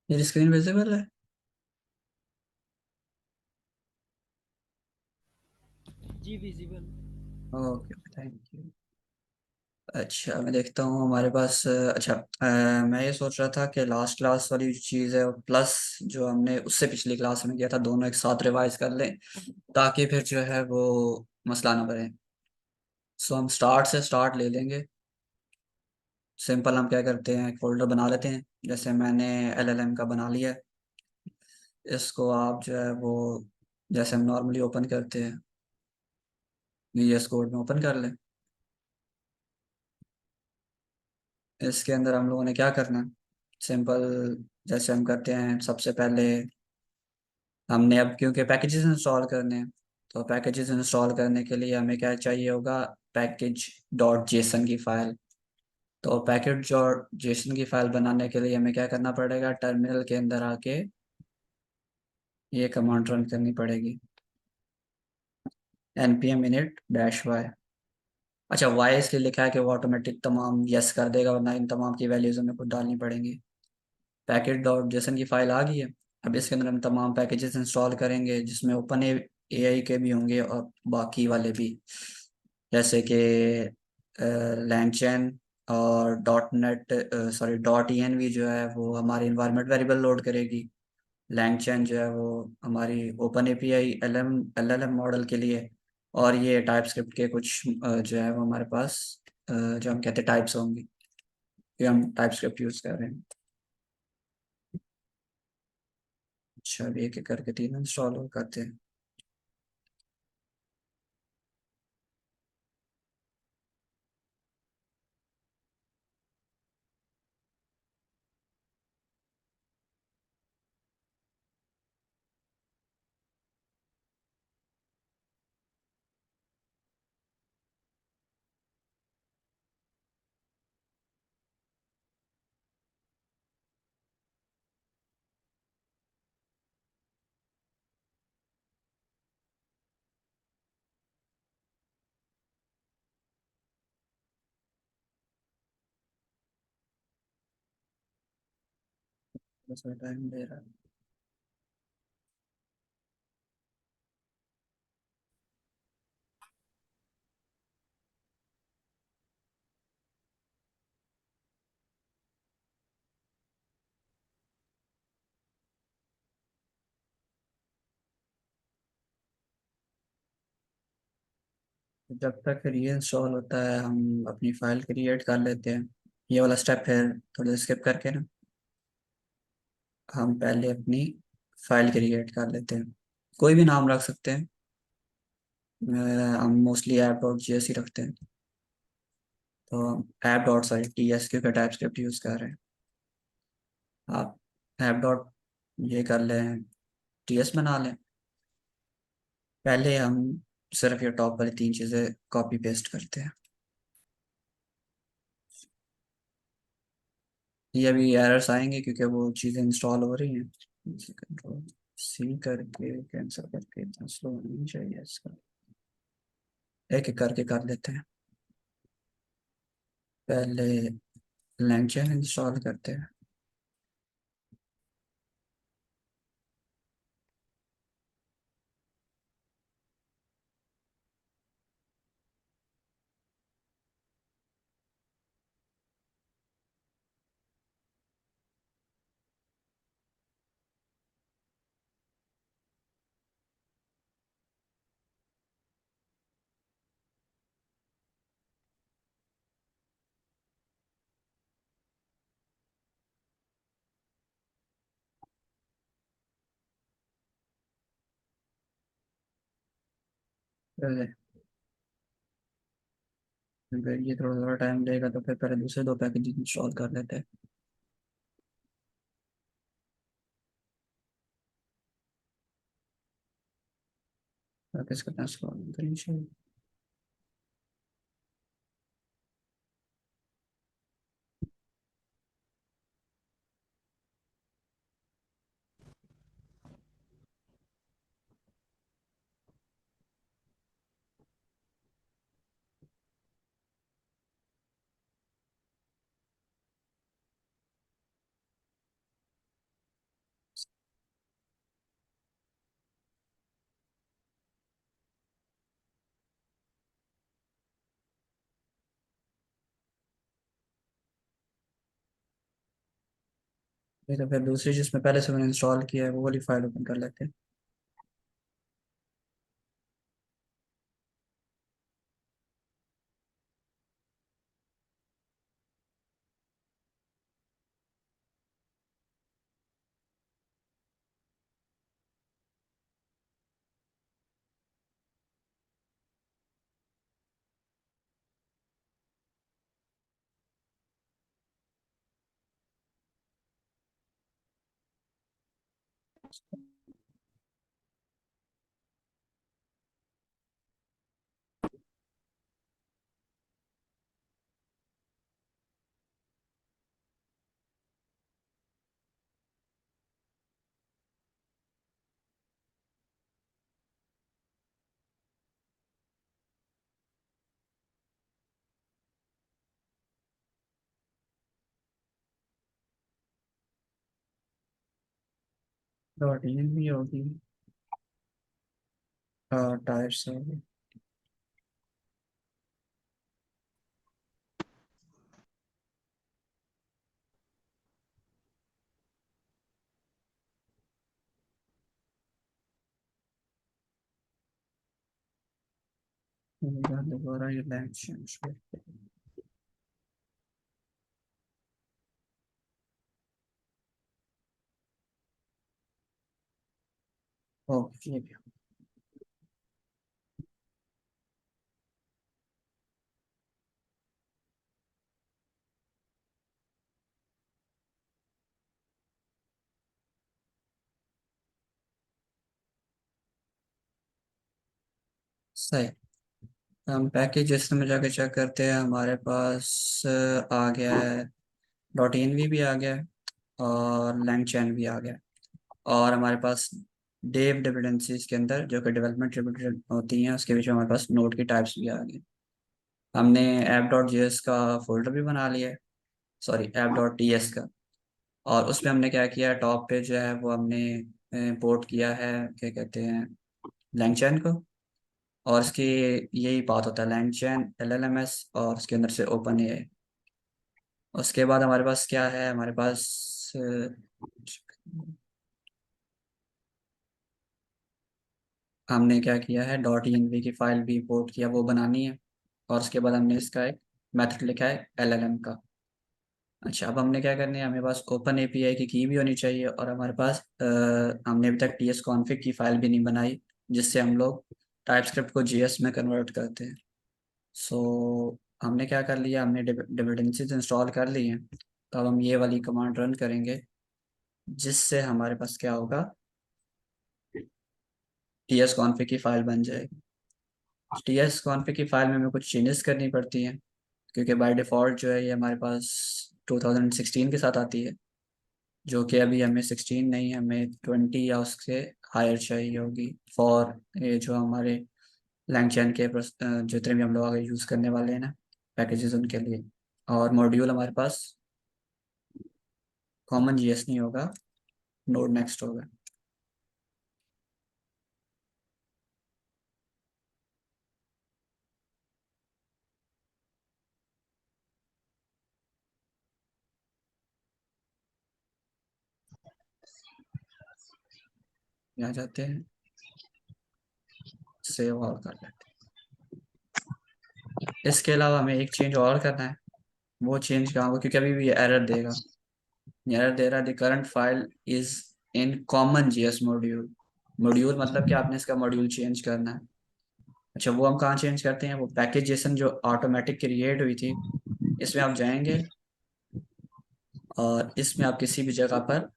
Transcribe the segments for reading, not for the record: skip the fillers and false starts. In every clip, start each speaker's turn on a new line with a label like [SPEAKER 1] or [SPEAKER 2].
[SPEAKER 1] मेरी screen visible है?
[SPEAKER 2] जी visible.
[SPEAKER 1] Okay, thank you. अच्छा, मैं देखता हूँ हमारे पास अच्छा, मैं ये सोच रहा था कि लास्ट क्लास वाली जो चीज़ है प्लस जो हमने उससे पिछली क्लास में किया था, दोनों एक साथ रिवाइज कर लें ताकि फिर जो है वो मसला ना बने। सो हम स्टार्ट से स्टार्ट ले लेंगे। सिंपल, हम क्या करते हैं, एक फोल्डर बना लेते हैं। जैसे मैंने एलएलएम का बना लिया है। इसको आप जो है वो जैसे हम नॉर्मली ओपन करते हैं, वीएस कोड में ओपन कर लें। इसके अंदर हम लोगों ने क्या करना है, सिंपल जैसे हम करते हैं सबसे पहले। हमने अब क्योंकि पैकेजेस इंस्टॉल करने हैं, तो पैकेजेस इंस्टॉल करने के लिए हमें क्या चाहिए होगा, पैकेज डॉट जेसन की फाइल। तो पैकेज डॉट जेसन की फाइल बनाने के लिए हमें क्या करना पड़ेगा, टर्मिनल के अंदर आके ये कमांड रन करनी पड़ेगी, npm init -y। अच्छा, वाई इसलिए लिखा है कि वो ऑटोमेटिक तमाम यस कर देगा, वरना इन तमाम की वैल्यूज हमें खुद डालनी पड़ेंगी। पैकेज डॉट जेसन की फाइल आ गई है। अब इसके अंदर हम तमाम पैकेजेस इंस्टॉल करेंगे, जिसमें ओपन एआई के भी होंगे और बाकी वाले भी, जैसे कि लैंगचैन और dot net, sorry dot env जो है वो हमारी इन्वायरमेंट वेरिएबल लोड करेगी। लैंगचैन जो है वो हमारी ओपन एपीआई एलएलएम मॉडल के लिए। और ये टाइप स्क्रिप्ट के कुछ जो है वो हमारे पास जो हम कहते हैं टाइप्स होंगी, ये हम टाइप स्क्रिप्ट यूज कर रहे हैं। अच्छा, अभी एक एक करके तीन इंस्टॉल करते हैं। बस टाइम ले रहा है। जब तक फिर ये इंस्टॉल होता है, हम अपनी फाइल क्रिएट कर लेते हैं। ये वाला स्टेप फिर थोड़ा स्किप करके ना, हम पहले अपनी फाइल क्रिएट कर लेते हैं। कोई भी नाम रख सकते हैं। हम मोस्टली ऐप डॉट जीएस ही रखते हैं। तो ऐप डॉट सॉरी टीएस के टाइप स्क्रिप्ट यूज़ कर रहे हैं। आप ऐप डॉट ये कर लें, टीएस बना लें। पहले हम सिर्फ ये टॉप वाली तीन चीज़ें कॉपी पेस्ट करते हैं। ये अभी एरर्स आएंगे क्योंकि वो चीज़ें इंस्टॉल हो रही हैं। कंट्रोल सी करके कैंसिल करके, इतना स्लो नहीं चाहिए इसका। एक एक करके कर लेते हैं। पहले लैंगचैन इंस्टॉल करते हैं। पहले फिर ये थोड़ा थोड़ा टाइम लेगा, तो फिर पहले दूसरे दो पैकेज इंस्टॉल कर लेते हैं। पैकेज करना इंस्टॉल करें। नहीं तो फिर दूसरी जिसमें पहले से मैंने इंस्टॉल किया है वो वाली फाइल ओपन कर लेते हैं। डॉट इन भी होगी। टाइप्स होगी। दोबारा ये लैंग्वेज चेंज करते हैं। ओके ये भी सही। हम पैकेज सिस्टम में जाके चेक करते हैं, हमारे पास आ गया है। डॉट इन भी आ गया है और लैंगचैन भी आ गया है। और हमारे पास डेव डिपेंडेंसीज के अंदर जो कि डेवलपमेंट डिपेंडेंट होती हैं उसके बीच में हमारे पास नोड की टाइप्स भी आ गई। हमने ऐप डॉट जेएस का फोल्डर भी बना लिया है, सॉरी ऐप डॉट टीएस का। और उसमें हमने क्या किया, टॉप पे जो है वो हमने पोर्ट किया है, क्या कहते हैं, लैंगचैन को। और इसकी यही बात होता है, लैंगचैन एलएलएमएस और उसके अंदर से ओपन एआई। उसके बाद हमारे पास क्या है, हमारे पास हमने क्या किया है, डॉट इनवी की फाइल भी इंपोर्ट किया, वो बनानी है। और उसके बाद हमने इसका एक मेथड लिखा है एलएलएम का। अच्छा, अब हमने क्या करनी है, हमें पास ओपन एपीआई की भी होनी चाहिए। और हमारे पास हमने अभी तक टीएस कॉन्फ़िग की फाइल भी नहीं बनाई जिससे हम लोग टाइपस्क्रिप्ट को जीएस में कन्वर्ट करते हैं। सो हमने क्या कर लिया, हमने डिपेंडेंसीज इंस्टॉल कर ली हैं। तो अब हम ये वाली कमांड रन करेंगे जिससे हमारे पास क्या होगा, टीएस कॉन्फ़िग की फाइल बन जाएगी। टीएस कॉन्फ़िग की फाइल में हमें कुछ चेंजेस करनी पड़ती हैं क्योंकि बाय डिफ़ॉल्ट जो है ये हमारे पास 2016 के साथ आती है, जो कि अभी हमें 16 नहीं, हमें 20 या उससे हायर चाहिए होगी फॉर ये जो हमारे लैंगचैन के जितने भी हम लोग आगे यूज़ करने वाले हैं ना पैकेजेस उनके लिए। और मॉड्यूल हमारे पास कॉमन जीएस नहीं होगा, नोड नेक्स्ट होगा। यहाँ जाते हैं, सेव और कर लेते हैं। इसके अलावा हमें एक चेंज और करना है। वो चेंज कहाँ होगा, क्योंकि अभी भी एरर देगा। एरर दे रहा है, the current file is in common GS module. Module मतलब कि आपने इसका मॉड्यूल चेंज करना है। अच्छा, वो हम कहाँ चेंज करते हैं, वो पैकेज जेसन जो ऑटोमेटिक क्रिएट हुई थी, इसमें आप जाएंगे और इसमें आप किसी भी जगह पर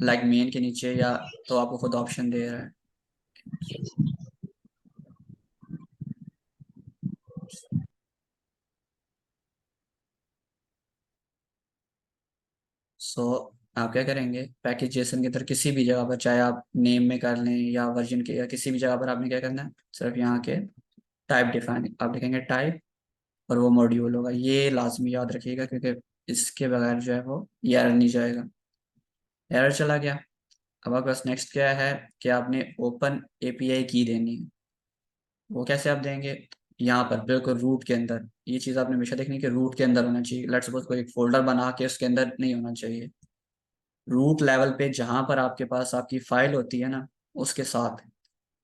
[SPEAKER 1] लाइक मेन के नीचे, या तो आपको खुद ऑप्शन दे रहा है। सो आप क्या करेंगे, पैकेज जेसन के अंदर किसी भी जगह पर, चाहे आप नेम में कर लें या वर्जन के, या किसी भी जगह पर आपने क्या करना है, सिर्फ यहाँ के टाइप डिफाइन आप लिखेंगे टाइप, और वो मॉड्यूल होगा। ये लाजमी याद रखिएगा क्योंकि इसके बगैर जो है वो ये एरर नहीं जाएगा। एरर चला गया। अब आपके पास नेक्स्ट क्या है कि आपने ओपन एपीआई की देनी है। वो कैसे आप देंगे, यहाँ पर बिल्कुल रूट के अंदर। ये चीज़ आपने हमेशा देखनी है कि रूट के अंदर होना चाहिए। लेट्स सपोज कोई एक फोल्डर बना के उसके अंदर नहीं होना चाहिए। रूट लेवल पे जहां पर आपके पास आपकी फाइल होती है ना, उसके साथ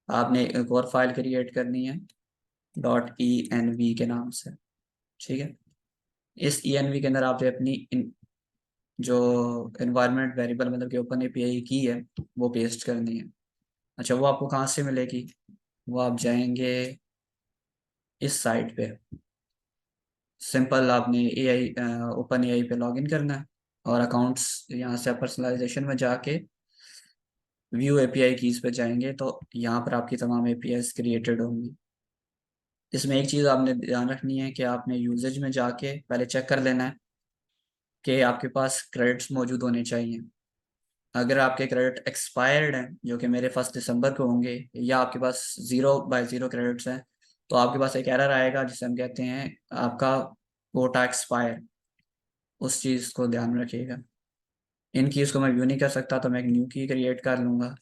[SPEAKER 1] आपने एक और फाइल क्रिएट करनी है, .env के नाम से। ठीक है। इस env के अंदर आपने अपनी जो एनवायरनमेंट वेरिएबल मतलब कि ओपन एपीआई की है वो पेस्ट करनी है। अच्छा, वो आपको कहाँ से मिलेगी? वो आप जाएंगे इस साइट पे, सिंपल आपने ए आई ओपन एआई पे लॉगिन करना है, और अकाउंट्स यहाँ से पर्सनलाइजेशन में जाके व्यू एपीआई कीज पे जाएंगे, तो यहाँ पर आपकी तमाम एपीआई क्रिएटेड होंगी। इसमें एक चीज़ आपने ध्यान रखनी है कि आपने यूजेज में जाके पहले चेक कर लेना है कि आपके पास क्रेडिट्स मौजूद होने चाहिए। अगर आपके क्रेडिट एक्सपायर्ड हैं, जो कि मेरे 1 दिसंबर को होंगे, या आपके पास 0/0 क्रेडिट्स हैं, तो आपके पास एक एरर आएगा जिसे हम कहते हैं आपका कोटा एक्सपायर। उस चीज़ को ध्यान में रखिएगा। इन कीज़ को मैं व्यू नहीं कर सकता, तो मैं एक न्यू की क्रिएट कर लूँगा,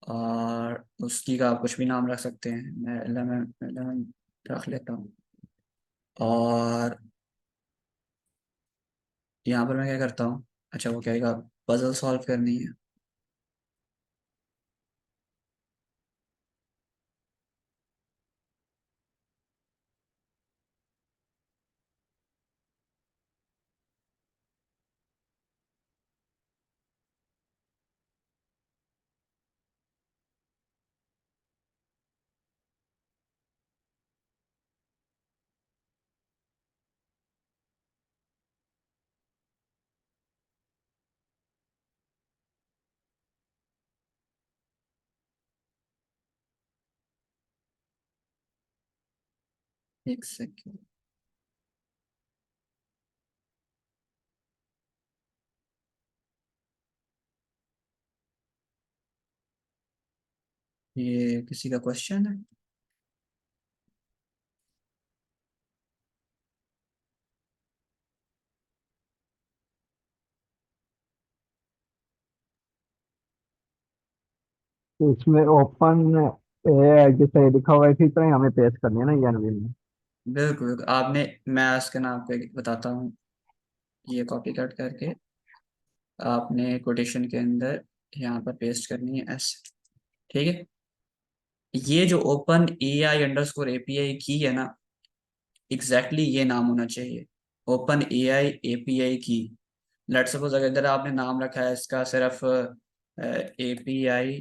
[SPEAKER 1] और उसकी का आप कुछ भी नाम रख सकते हैं। मैं एलेवन रख लेता हूँ। और यहाँ पर मैं क्या करता हूँ, अच्छा वो कहेगा पजल सॉल्व करनी है। एक सेकेंड। ये किसी का क्वेश्चन है?
[SPEAKER 3] तो इसमें ओपन जैसे लिखा हुआ है इसी तरह ही हमें पेस्ट करनी है ना ENV में।
[SPEAKER 1] बिल्कुल बिल्कुल। आपने, मैं इसके नाम पे बताता हूँ, ये कॉपी कट करके आपने कोटेशन के अंदर यहाँ पर पेस्ट करनी है ऐसे। ठीक है। ये जो ओपन AI_API की है ना, ये नाम होना चाहिए, ओपन AI API की। लेट सपोज अगर आपने नाम रखा है इसका सिर्फ API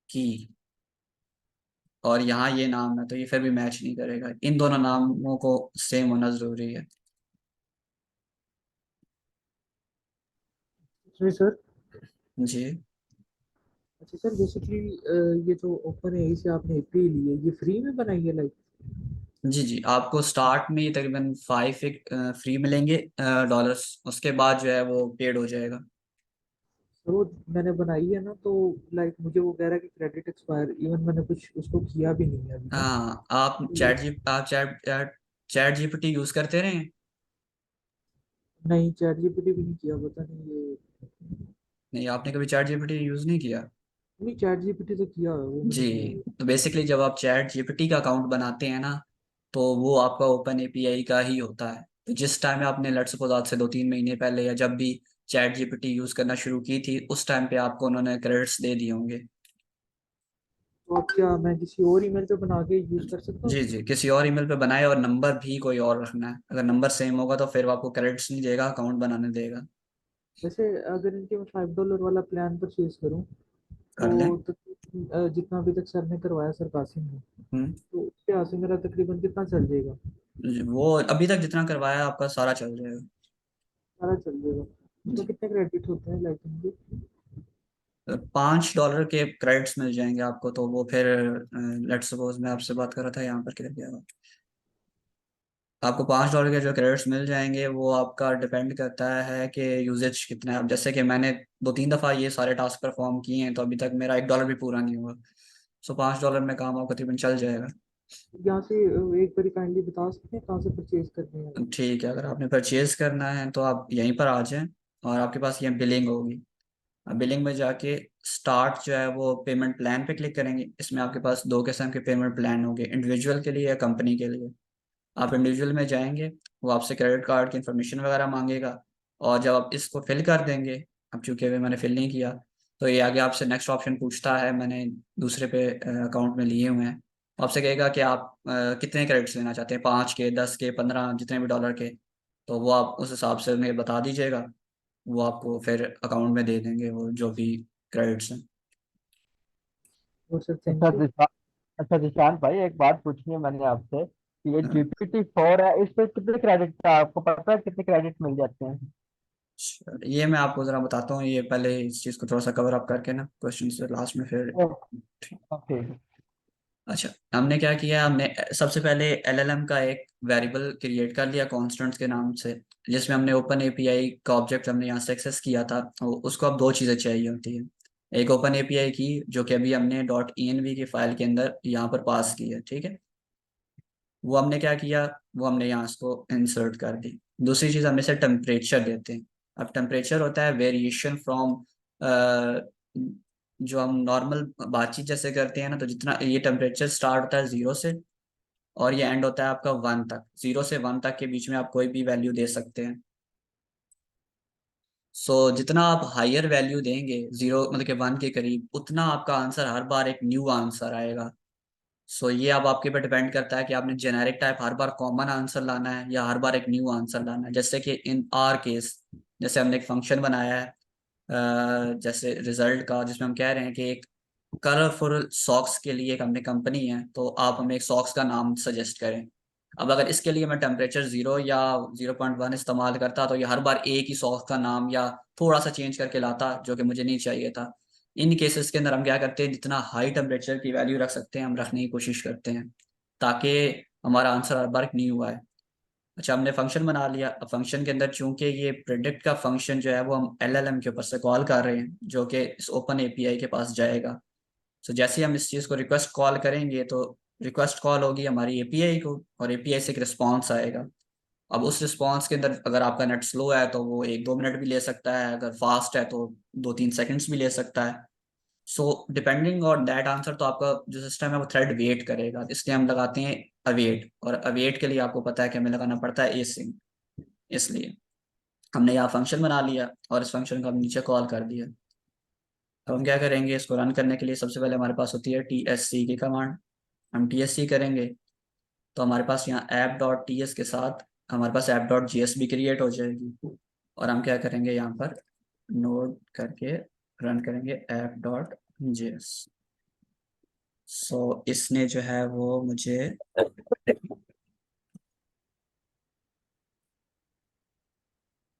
[SPEAKER 1] की, और यहाँ ये नाम है, तो ये फिर भी मैच नहीं करेगा। इन दोनों नामों को सेम होना जरूरी है।
[SPEAKER 2] जी सर।
[SPEAKER 1] जी
[SPEAKER 2] अच्छा सर, बेसिकली ये जो ओपन है इसे आपने एपीआई ली है, ये फ्री में बनाई है लाइक?
[SPEAKER 1] जी जी, आपको स्टार्ट में तकरीबन 5 फ्री मिलेंगे डॉलर्स, उसके बाद जो है वो पेड हो जाएगा।
[SPEAKER 2] सर वो मैंने बनाई है ना, तो लाइक मुझे वो कह रहा है कि क्रेडिट एक्सपायर, इवन मैंने कुछ उसको किया भी नहीं है अभी तक।
[SPEAKER 1] हाँ, आप चैट जीपीटी यूज करते रहे हैं?
[SPEAKER 2] नहीं, चैट जीपीटी भी नहीं किया, पता नहीं ये।
[SPEAKER 1] नहीं, आपने कभी चैट जीपीटी यूज नहीं किया?
[SPEAKER 2] नहीं, चैट जीपीटी तो किया है, वो
[SPEAKER 1] जी,
[SPEAKER 2] मैंने किया है।
[SPEAKER 1] तो बेसिकली जब आप चैट जीपीटी का अकाउंट बनाते हैं ना, तो वो आपका ओपन एपीआई का ही होता है। तो जिस टाइम आपने लेट्स सपोज आज से 2-3 महीने पहले, या जब भी चैट जीपीटी यूज करना शुरू की थी, उस टाइम पे आपको उन्होंने क्रेडिट्स दे दिए होंगे।
[SPEAKER 2] तो अब क्या मैं किसी और ईमेल पे बना के यूज कर सकता हूँ
[SPEAKER 1] जी
[SPEAKER 2] इसको?
[SPEAKER 1] जी, किसी और ईमेल पे बनाए, और नंबर भी कोई और रखना है। अगर नंबर सेम होगा तो फिर वो आपको क्रेडिट्स नहीं देगा, अकाउंट बनाने देगा।
[SPEAKER 2] वैसे अगर इनके मैं $5 वाला प्लान परचेज करूँ
[SPEAKER 1] कर लें।
[SPEAKER 2] तो जितना अभी तक सर ने करवाया, सर कासिम ने,
[SPEAKER 1] हम्म।
[SPEAKER 2] तो उसके यहाँ से मेरा तकरीबन कितना चल जाएगा?
[SPEAKER 1] वो अभी तक जितना करवाया आपका सारा चल जाएगा।
[SPEAKER 2] सारा चल जाएगा। तो
[SPEAKER 1] जी।
[SPEAKER 2] कितने क्रेडिट होते हैं लाइक इनके?
[SPEAKER 1] $5 के क्रेडिट्स मिल जाएंगे आपको, तो वो फिर लेट्स सपोज मैं आपसे बात कर रहा था, यहाँ पर किधर गया? आपको $5 के जो क्रेडिट्स मिल जाएंगे, वो आपका डिपेंड करता है कि यूजेज कितना है। अब जैसे कि मैंने 2-3 दफ़ा ये सारे टास्क परफॉर्म किए हैं, तो अभी तक मेरा $1 भी पूरा नहीं हुआ। सो $5 में काम आपका तकरीबन चल जाएगा।
[SPEAKER 2] यहाँ से एक बार काइंडली बता सकते हैं कहाँ से परचेज करनी है?
[SPEAKER 1] ठीक है, अगर आपने परचेज करना है तो आप यहीं पर आ जाएं, और आपके पास ये बिलिंग होगी। अब बिलिंग में जाके स्टार्ट जो है वो पेमेंट प्लान पे क्लिक करेंगे। इसमें आपके पास दो किस्म के पेमेंट प्लान होंगे, इंडिविजुअल के लिए या कंपनी के लिए। आप इंडिविजुअल में जाएंगे, वो आपसे क्रेडिट कार्ड की इंफॉर्मेशन वगैरह मांगेगा, और जब आप इसको फिल कर देंगे, अब चूंकि अभी मैंने फिल नहीं किया, तो ये आगे आपसे नेक्स्ट ऑप्शन पूछता है, मैंने दूसरे पे अकाउंट में लिए हुए हैं। आपसे कहेगा कि आप कितने क्रेडिट्स लेना चाहते हैं, 5 के, 10 के, 15, जितने भी डॉलर के। तो वो आप उस हिसाब से उन्हें बता दीजिएगा, वो आपको फिर अकाउंट में दे देंगे वो जो भी क्रेडिट्स हैं।
[SPEAKER 2] तो सर
[SPEAKER 3] अच्छा
[SPEAKER 2] थैंक यू।
[SPEAKER 3] जिशान, अच्छा जिशान भाई, एक बात पूछनी है मैंने आपसे कि ये
[SPEAKER 1] अ,
[SPEAKER 3] GPT-4 है, इस पे कितने क्रेडिट का आपको पता है, कितने क्रेडिट मिल जाते हैं?
[SPEAKER 1] ये मैं आपको ज़रा बताता हूँ, ये पहले इस चीज़ को थोड़ा सा कवर अप करके ना क्वेश्चन से लास्ट में फिर।
[SPEAKER 3] ओके।
[SPEAKER 1] अच्छा, हमने क्या किया, हमने सबसे पहले एलएलएम का एक वेरिएबल क्रिएट कर लिया कांस्टेंट्स के नाम से, जिसमें हमने ओपन एपीआई का ऑब्जेक्ट हमने यहाँ से एक्सेस किया था। तो उसको अब दो चीज़ें चाहिए होती है, एक ओपन एपीआई की जो कि अभी हमने डॉट env की फाइल के अंदर यहाँ पर पास की है, ठीक है। वो हमने क्या किया, वो हमने यहाँ इसको इंसर्ट कर दी। दूसरी चीज़ हम इसे टेम्परेचर देते हैं। अब टेम्परेचर होता है वेरिएशन फ्रॉम, जो हम नॉर्मल बातचीत जैसे करते हैं ना, तो जितना ये टेम्परेचर स्टार्ट होता है 0 से और ये एंड होता है आपका 1 तक। 0 से 1 तक के बीच में आप कोई भी वैल्यू दे सकते हैं। सो जितना आप हायर वैल्यू देंगे, 0 मतलब कि 1 के करीब, उतना आपका आंसर हर बार एक न्यू आंसर आएगा। सो ये अब आपके पे डिपेंड करता है कि आपने जेनेरिक टाइप हर बार कॉमन आंसर लाना है या हर बार एक न्यू आंसर लाना है। जैसे कि इन आर केस, जैसे हमने एक फंक्शन बनाया है जैसे रिजल्ट का, जिसमें हम कह रहे हैं कि एक कलरफुल सॉक्स के लिए एक हमने कंपनी है, तो आप हमें एक सॉक्स का नाम सजेस्ट करें। अब अगर इसके लिए मैं टेम्परेचर 0 या 0.1 इस्तेमाल करता, तो ये हर बार एक ही सॉक्स का नाम या थोड़ा सा चेंज करके लाता, जो कि मुझे नहीं चाहिए था। इन केसेस के अंदर हम क्या करते हैं, जितना हाई टेम्परेचर की वैल्यू रख सकते हैं हम रखने की कोशिश करते हैं, ताकि हमारा आंसर हर बार न्यू आए। अच्छा, हमने फंक्शन बना लिया। अब फंक्शन के अंदर चूंकि ये प्रिडिक्ट का फंक्शन जो है वो हम एलएलएम के ऊपर से कॉल कर रहे हैं, जो कि इस ओपन एपीआई के पास जाएगा। सो जैसे ही हम इस चीज़ को रिक्वेस्ट कॉल करेंगे, तो रिक्वेस्ट कॉल होगी हमारी एपीआई को, और एपीआई से एक रिस्पॉन्स आएगा। अब उस रिस्पॉन्स के अंदर अगर आपका नेट स्लो है तो वो 1-2 मिनट भी ले सकता है, अगर फास्ट है तो 2-3 सेकंड्स भी ले सकता है। So depending on that answer, तो आपका जो सिस्टम है वो थ्रेड वेट करेगा, इसलिए हम लगाते हैं अवेट। और अवेट के लिए आपको पता है कि हमें लगाना पड़ता है एसिंग। इसलिए हमने यहाँ फंक्शन बना लिया और इस फंक्शन को हम नीचे कॉल कर दिया। अब हम क्या करेंगे, इसको रन करने के लिए सबसे पहले हमारे पास होती है TSC की कमांड। हम TSC करेंगे तो हमारे पास यहाँ app.ts के साथ हमारे पास app.js भी क्रिएट हो जाएगी। और हम क्या करेंगे, यहाँ पर नोड करके रन करेंगे app.js। सो इसने जो है वो मुझे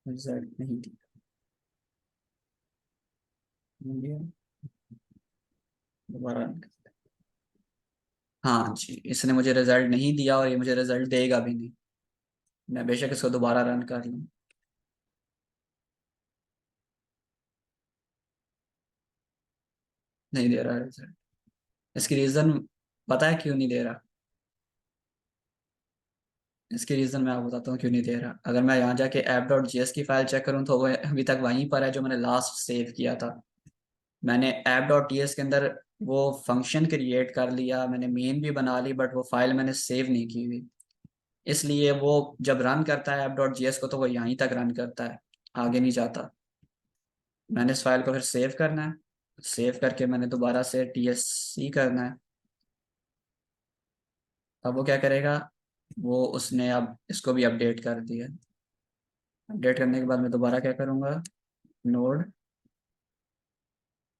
[SPEAKER 1] रिजल्ट नहीं दिया। दोबारा run हाँ जी, इसने मुझे रिजल्ट नहीं दिया और ये मुझे रिजल्ट देगा भी नहीं। मैं बेशक इसको दोबारा रन कर लूँ, नहीं दे रहा रिजल्ट। इसकी रीज़न पता है क्यों नहीं दे रहा? इसकी रीज़न मैं आपको बताता हूँ क्यों नहीं दे रहा। अगर मैं यहाँ जाके app.js की फाइल चेक करूँ, तो वो अभी तक वहीं पर है जो मैंने लास्ट सेव किया था। मैंने app.ts के अंदर वो फंक्शन क्रिएट कर लिया, मैंने मेन भी बना ली, बट वो फाइल मैंने सेव नहीं की हुई। इसलिए वो जब रन करता है app.js को, तो वो यहीं तक रन करता है, आगे नहीं जाता। मैंने इस फाइल को फिर सेव करना है, सेव करके मैंने दोबारा से TSC करना है। अब वो क्या करेगा, वो उसने अब इसको भी अपडेट कर दिया। अपडेट करने के बाद मैं दोबारा क्या करूँगा, नोड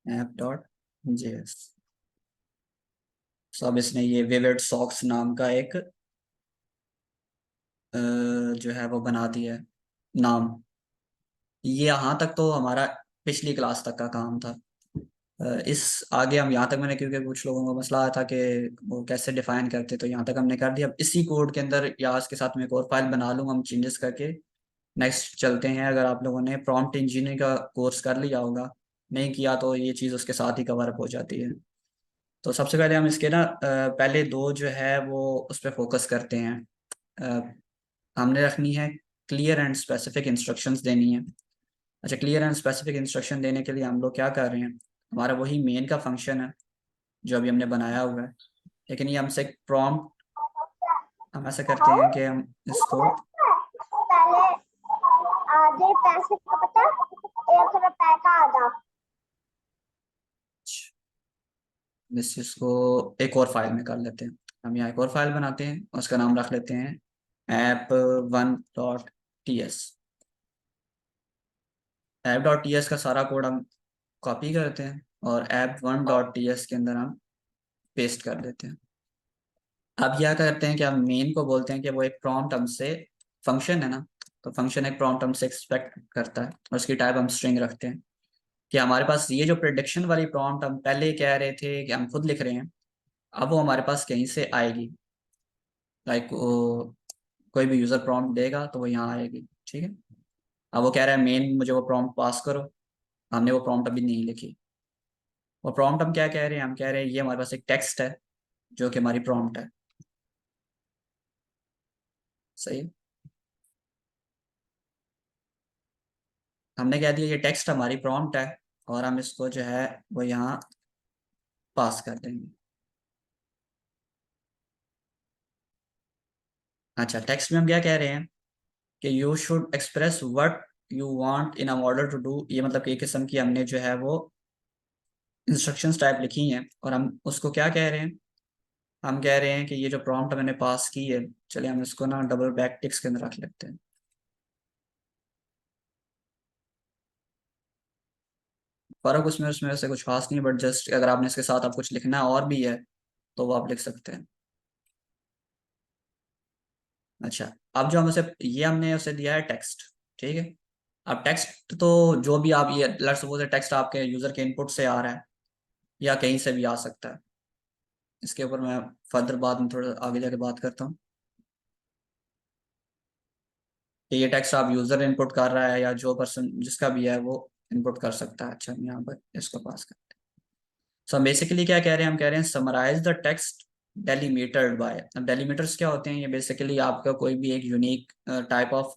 [SPEAKER 1] app.js। सो अब इसने ये विविड सॉक्स नाम का एक जो है वो बना दिया है नाम। ये यहाँ तक तो हमारा पिछली क्लास तक का काम था। इस आगे हम यहाँ तक, मैंने क्योंकि कुछ लोगों को मसला आया था कि वो कैसे डिफाइन करते, तो यहाँ तक हमने कर दिया। अब इसी कोड के अंदर या इसके साथ में एक और फाइल बना लूँगा हम चेंजेस करके। नेक्स्ट चलते हैं। अगर आप लोगों ने प्रॉम्प्ट इंजीनियरिंग का कोर्स कर लिया होगा, नहीं किया तो ये चीज़ उसके साथ ही कवर अप हो जाती है। तो सबसे पहले हम इसके ना पहले दो जो है वो उस पर फोकस करते हैं। अ, हमने रखनी है क्लियर एंड स्पेसिफिक इंस्ट्रक्शंस देनी है। अच्छा, क्लियर एंड स्पेसिफिक इंस्ट्रक्शन देने के लिए हम लोग क्या कर रहे हैं, हमारा वही मेन का फंक्शन है जो अभी हमने बनाया हुआ है, लेकिन ये हमसे एक प्रॉम्प्ट, हम ऐसा करते हैं कि हम इसको
[SPEAKER 4] पहले आधे पैसे का पता
[SPEAKER 1] इस चीज को एक और फाइल में कर लेते हैं। हम यहाँ एक और फाइल बनाते हैं, उसका नाम रख लेते हैं app1.ts। app.ts का सारा कोड हम कॉपी करते हैं और app1.ts के अंदर हम पेस्ट कर देते हैं। अब क्या करते हैं कि हम मेन को बोलते हैं कि वो एक प्रॉम्प्ट हमसे, फंक्शन है ना, तो फंक्शन एक प्रॉम्प्ट हमसे एक्सपेक्ट करता है और उसकी टाइप हम स्ट्रिंग रखते हैं कि हमारे पास ये जो प्रिडिक्शन वाली प्रॉम्प्ट हम पहले कह रहे थे कि हम खुद लिख रहे हैं, अब वो हमारे पास कहीं से आएगी। लाइक कोई भी यूजर प्रॉम्प्ट देगा तो वो यहाँ आएगी, ठीक है। अब वो कह रहा है मेन मुझे वो प्रॉम्प्ट पास करो, हमने वो प्रॉम्प्ट अभी नहीं लिखी। वो प्रॉम्प्ट हम क्या कह रहे हैं, हम कह रहे हैं ये हमारे पास एक टेक्स्ट है जो कि हमारी प्रॉम्प्ट है। सही है? हमने कह दिया ये टेक्स्ट हमारी प्रॉम्प्ट है और हम इसको जो है वो यहाँ पास कर देंगे। अच्छा, टेक्स्ट में हम क्या कह रहे हैं कि you should express what you want in a model to do. ये मतलब कि एक किस्म की हमने जो है वो इंस्ट्रक्शंस टाइप लिखी हैं और हम उसको क्या कह रहे हैं, हम कह रहे हैं कि ये जो प्रॉम्प्ट मैंने पास की है, चलिए हम इसको ना डबल बैक टिक्स के अंदर रख लेते हैं। फर्क उसमें उसमें वैसे कुछ खास नहीं, बट जस्ट अगर आपने इसके साथ आप कुछ लिखना और भी है तो वो आप लिख सकते हैं। अच्छा, अब जो हम उसे, ये हमने उसे दिया है टेक्स्ट, ठीक है। अब टेक्स्ट तो जो भी आप, ये लेट्स सपोज टेक्स्ट आपके यूजर के इनपुट से आ रहा है या कहीं से भी आ सकता है। इसके ऊपर मैं फर्दर बाद में थोड़ा आगे जाके बात करता हूँ कि ये टेक्स्ट आप यूजर इनपुट कर रहा है या जो पर्सन जिसका भी है वो इनपुट कर सकता है। अच्छा, हम यहाँ पर इसको पास करते हैं। सो हम बेसिकली क्या कह रहे हैं, हम कह रहे हैं समराइज द टेक्स्ट डेलीमीटर्ड बाय। अब डेलीमीटर्स क्या होते हैं, ये बेसिकली आपका कोई भी एक यूनिक टाइप ऑफ,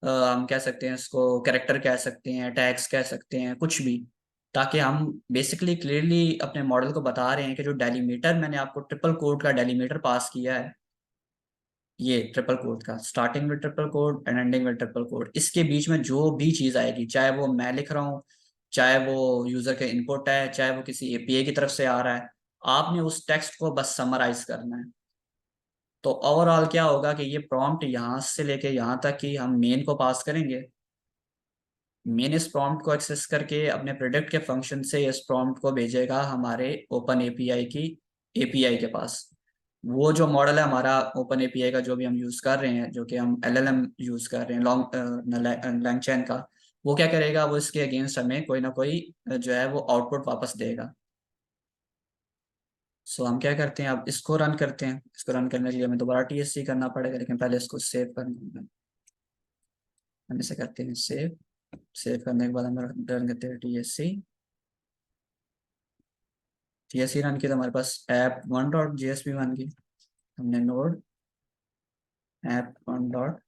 [SPEAKER 1] हम कह सकते हैं इसको कैरेक्टर कह सकते हैं, टैग्स कह सकते हैं, कुछ भी, ताकि हम बेसिकली क्लियरली अपने मॉडल को बता रहे हैं कि जो डेलीमीटर मैंने आपको ट्रिपल कोड का डेलीमीटर पास किया है, ये ट्रिपल कोड का स्टार्टिंग में ट्रिपल कोड एंड एंडिंग में ट्रिपल कोड, इसके बीच में जो भी चीज आएगी, चाहे वो मैं लिख रहा हूँ, चाहे वो यूजर के इनपुट है, चाहे वो किसी एपीआई की तरफ से आ रहा है, आपने उस टेक्स्ट को बस समराइज करना है। तो ओवरऑल क्या होगा कि ये प्रॉम्प्ट यहाँ से लेके यहाँ तक कि हम मेन को पास करेंगे, मेन इस प्रॉम्प्ट को एक्सेस करके अपने प्रोडक्ट के फंक्शन से इस प्रॉम्प्ट को भेजेगा हमारे ओपन एपीआई की एपीआई के पास। वो जो मॉडल है हमारा ओपन एपीआई का जो भी हम यूज कर रहे हैं, जो कि हम एलएलएम यूज कर रहे हैं लॉन्ग लैंगचैन का, वो क्या करेगा, वो इसके अगेंस्ट हमें कोई ना कोई जो है वो आउटपुट वापस देगा। सो हम क्या करते हैं, अब इसको रन करते हैं। इसको रन करने के लिए हमें दोबारा टीएससी करना पड़ेगा, लेकिन पहले इसको सेव करना है। हम इसे करते हैं सेव। सेव करने के बाद हम रन करते हैं टीएससी। टीएससी रन की तो हमारे पास ऐप वन डॉट जेएसपी बन गई। हमने node app one dot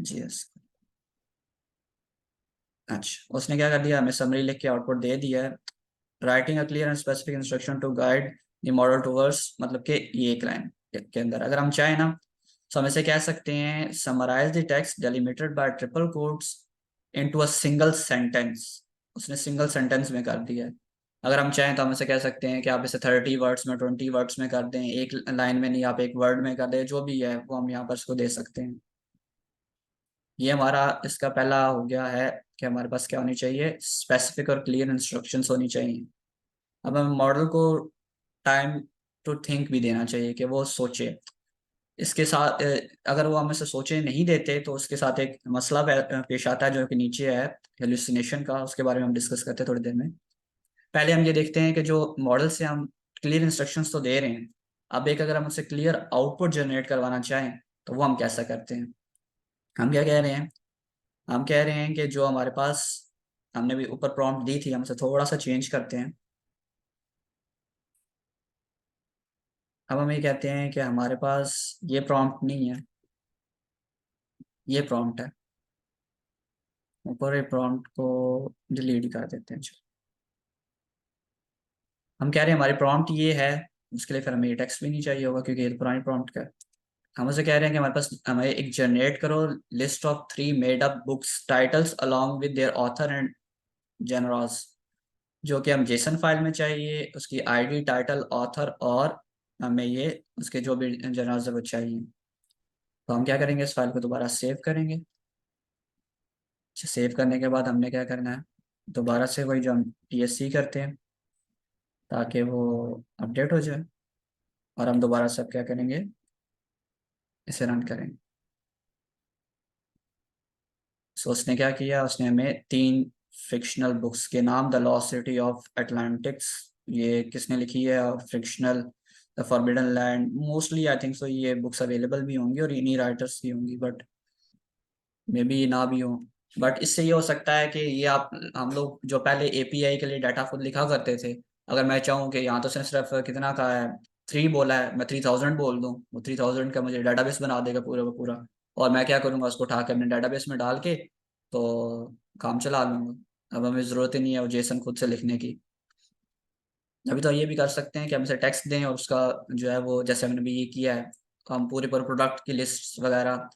[SPEAKER 1] JS, अच्छा उसने क्या कर दिया, हमें समरी लिख के आउटपुट दे दिया है। Writing a clear and specific instruction to guide the model towards, मतलब कि ये एक लाइन के अंदर अगर हम चाहें ना, तो हम इसे कह सकते हैं summarize the text delimited by triple quotes into a single sentence. उसने सिंगल सेंटेंस में कर दिया है। अगर हम चाहें तो हम इसे कह सकते हैं कि आप इसे 30 वर्ड्स में, 20 वर्ड्स में कर दें, एक लाइन में नहीं, आप एक वर्ड में कर दें, जो भी है वो हम यहाँ पर इसको दे सकते हैं। ये हमारा इसका पहला हो गया है कि हमारे पास क्या होनी चाहिए, स्पेसिफिक और क्लियर इंस्ट्रक्शंस होनी चाहिए। अब हम मॉडल को टाइम टू थिंक भी देना चाहिए कि वो सोचे। इसके साथ अगर वो हम इसे सोचे नहीं देते तो उसके साथ एक मसला पेश आता है जो कि नीचे है, हेलुसिनेशन का। उसके बारे में हम डिस्कस करते हैं थोड़ी देर में। पहले हम ये देखते हैं कि जो मॉडल से हम क्लियर इंस्ट्रक्शंस तो दे रहे हैं, अब एक अगर हम उससे क्लियर आउटपुट जनरेट करवाना चाहें तो वो हम कैसा करते हैं। हम क्या कह रहे हैं, हम कह रहे हैं कि जो हमारे पास, हमने भी ऊपर प्रॉम्प्ट दी थी, हम उसे थोड़ा सा चेंज करते हैं। अब हम ये कहते हैं कि हमारे पास ये प्रॉम्प्ट नहीं है, ये प्रॉम्प्ट है। ऊपर ये प्रॉम्प्ट को डिलीट कर देते हैं। चलो, हम कह रहे हैं हमारी प्रॉम्प्ट ये है, उसके लिए फिर हमें ये टेक्स्ट भी नहीं चाहिए होगा क्योंकि ये तो पुरानी प्रॉम्प्ट का है। हम उसे कह रहे हैं कि हमारे पास हमें एक जनरेट करो list of 3 made up books titles along with their author and generous, जो कि हम जेसन फाइल में चाहिए, उसकी आईडी, टाइटल, ऑथर, और हमें ये उसके जो भी जनरल्स है वो चाहिए। तो हम क्या करेंगे, इस फाइल को दोबारा सेव करेंगे। सेव करने के बाद हमने क्या करना है, दोबारा से वही जो हम TSC करते हैं ताकि वो अपडेट हो जाए, और हम दोबारा से अब क्या करेंगे, इसे रन करेंगे। सो उसने क्या किया, उसने हमें 3 फिक्शनल बुक्स के नाम, द लॉस्ट सिटी ऑफ अटलांटिक्स, ये किसने लिखी है, और fictional the forbidden land, mostly I think so ये बुक्स अवेलेबल भी होंगी और इन्हीं राइटर्स की होंगी, बट मे बी ना भी हो। बट इससे ये हो सकता है कि ये आप, हम लोग जो पहले API के लिए डाटा खुद लिखा करते थे, अगर मैं चाहूँ कि यहाँ तो उसने सिर्फ कितना का है, 3 बोला है, मैं 3000 बोल दूँ, वो 3000 का मुझे डाटाबेस बना देगा पूरा का पूरा, और मैं क्या करूँगा, उसको उठा के अपने डाटाबेस में डाल के तो काम चला लूँगा। अब हमें ज़रूरत ही नहीं है वो जेसन खुद से लिखने की। अभी तो ये भी कर सकते हैं कि हम इसे टेक्स्ट दें और उसका जो है वो, जैसे हमने भी ये किया है, तो हम पूरे पर प्रोडक्ट की लिस्ट वगैरह,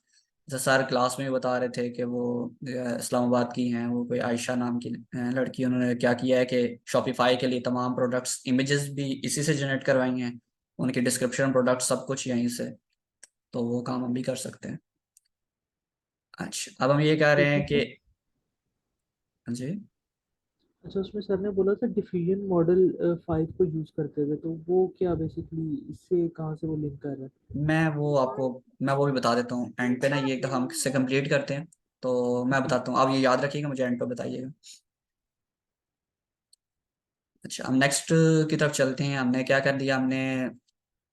[SPEAKER 1] जैसे सर क्लास में भी बता रहे थे कि वो इस्लामाबाद की हैं, वो कोई आयशा नाम की लड़की, उन्होंने क्या किया है कि शॉपिफाई के लिए तमाम प्रोडक्ट्स इमेजेस भी इसी से जनरेट करवाई हैं, उनकी डिस्क्रिप्शन, प्रोडक्ट, सब कुछ यहीं से। तो वो काम हम भी कर सकते हैं। अच्छा, अब हम ये कह रहे
[SPEAKER 2] उसमें
[SPEAKER 1] हैं कि,
[SPEAKER 2] सर
[SPEAKER 1] हाँ जी,
[SPEAKER 2] अच्छा, उसमें सर ने बोला था डिफ्यूजन मॉडल 5 को यूज करते हुए, तो वो क्या बेसिकली इससे कहाँ से वो लिंक कर रहा है?
[SPEAKER 1] मैं वो भी बता देता हूँ एंड पे ना, ये एक दफ़ा हम इससे कंप्लीट करते हैं तो मैं
[SPEAKER 2] जी।
[SPEAKER 1] बताता हूँ, आप ये याद रखिएगा, मुझे एंड पे बताइएगा। अच्छा, हम नेक्स्ट की तरफ चलते हैं। हमने क्या कर दिया, हमने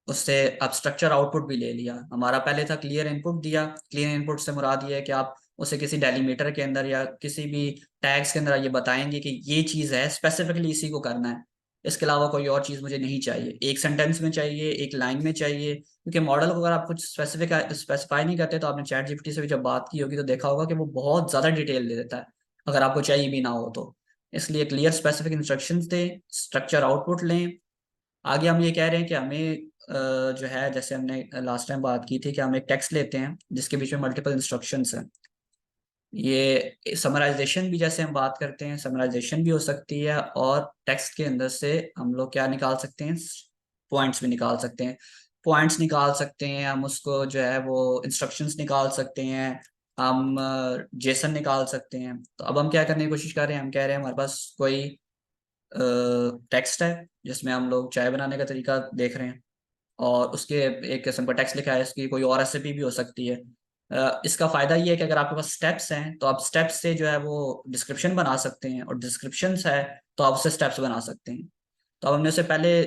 [SPEAKER 1] उससे अब स्ट्रक्चर आउटपुट भी ले लिया। हमारा पहले था क्लियर इनपुट दिया। क्लियर इनपुट से मुराद ये है कि आप उसे किसी डेलीमीटर के अंदर या किसी भी टैग्स के अंदर ये बताएंगे कि ये चीज़ है, स्पेसिफिकली इसी को करना है, इसके अलावा कोई और चीज़ मुझे नहीं चाहिए, एक सेंटेंस में चाहिए, एक लाइन में चाहिए, क्योंकि मॉडल को अगर आप कुछ स्पेसिफाई नहीं करते, तो आपने चैट GPT से भी जब बात की होगी तो देखा होगा कि वो बहुत ज़्यादा डिटेल दे देता है अगर आपको चाहिए भी ना हो तो। इसलिए क्लियर स्पेसिफिक इंस्ट्रक्शंस दें, स्ट्रक्चर आउटपुट लें। आगे हम ये कह रहे हैं कि हमें जो है, जैसे हमने लास्ट टाइम बात की थी कि हम एक टेक्स्ट लेते हैं जिसके बीच में मल्टीपल इंस्ट्रक्शंस हैं। ये समराइजेशन भी, जैसे हम बात करते हैं, समराइजेशन भी हो सकती है, और टेक्स्ट के अंदर से हम लोग क्या निकाल सकते हैं, पॉइंट्स भी निकाल सकते हैं। पॉइंट्स निकाल सकते हैं हम, उसको जो है वो इंस्ट्रक्शंस निकाल सकते हैं, हम जेसन निकाल सकते हैं। तो अब हम क्या करने की कोशिश कर रहे हैं, हम कह रहे हैं हमारे पास कोई टेक्स्ट है जिसमें हम लोग चाय बनाने का तरीका देख रहे हैं, और उसके एक किस्म का टेक्स्ट लिखा है, इसकी कोई और रेसिपी भी हो सकती है। इसका फायदा ये है कि अगर आपके पास स्टेप्स हैं तो आप स्टेप्स से जो है वो डिस्क्रिप्शन बना सकते हैं, और डिस्क्रिप्शंस है तो आप उससे स्टेप्स बना सकते हैं। तो अब हमने उसे पहले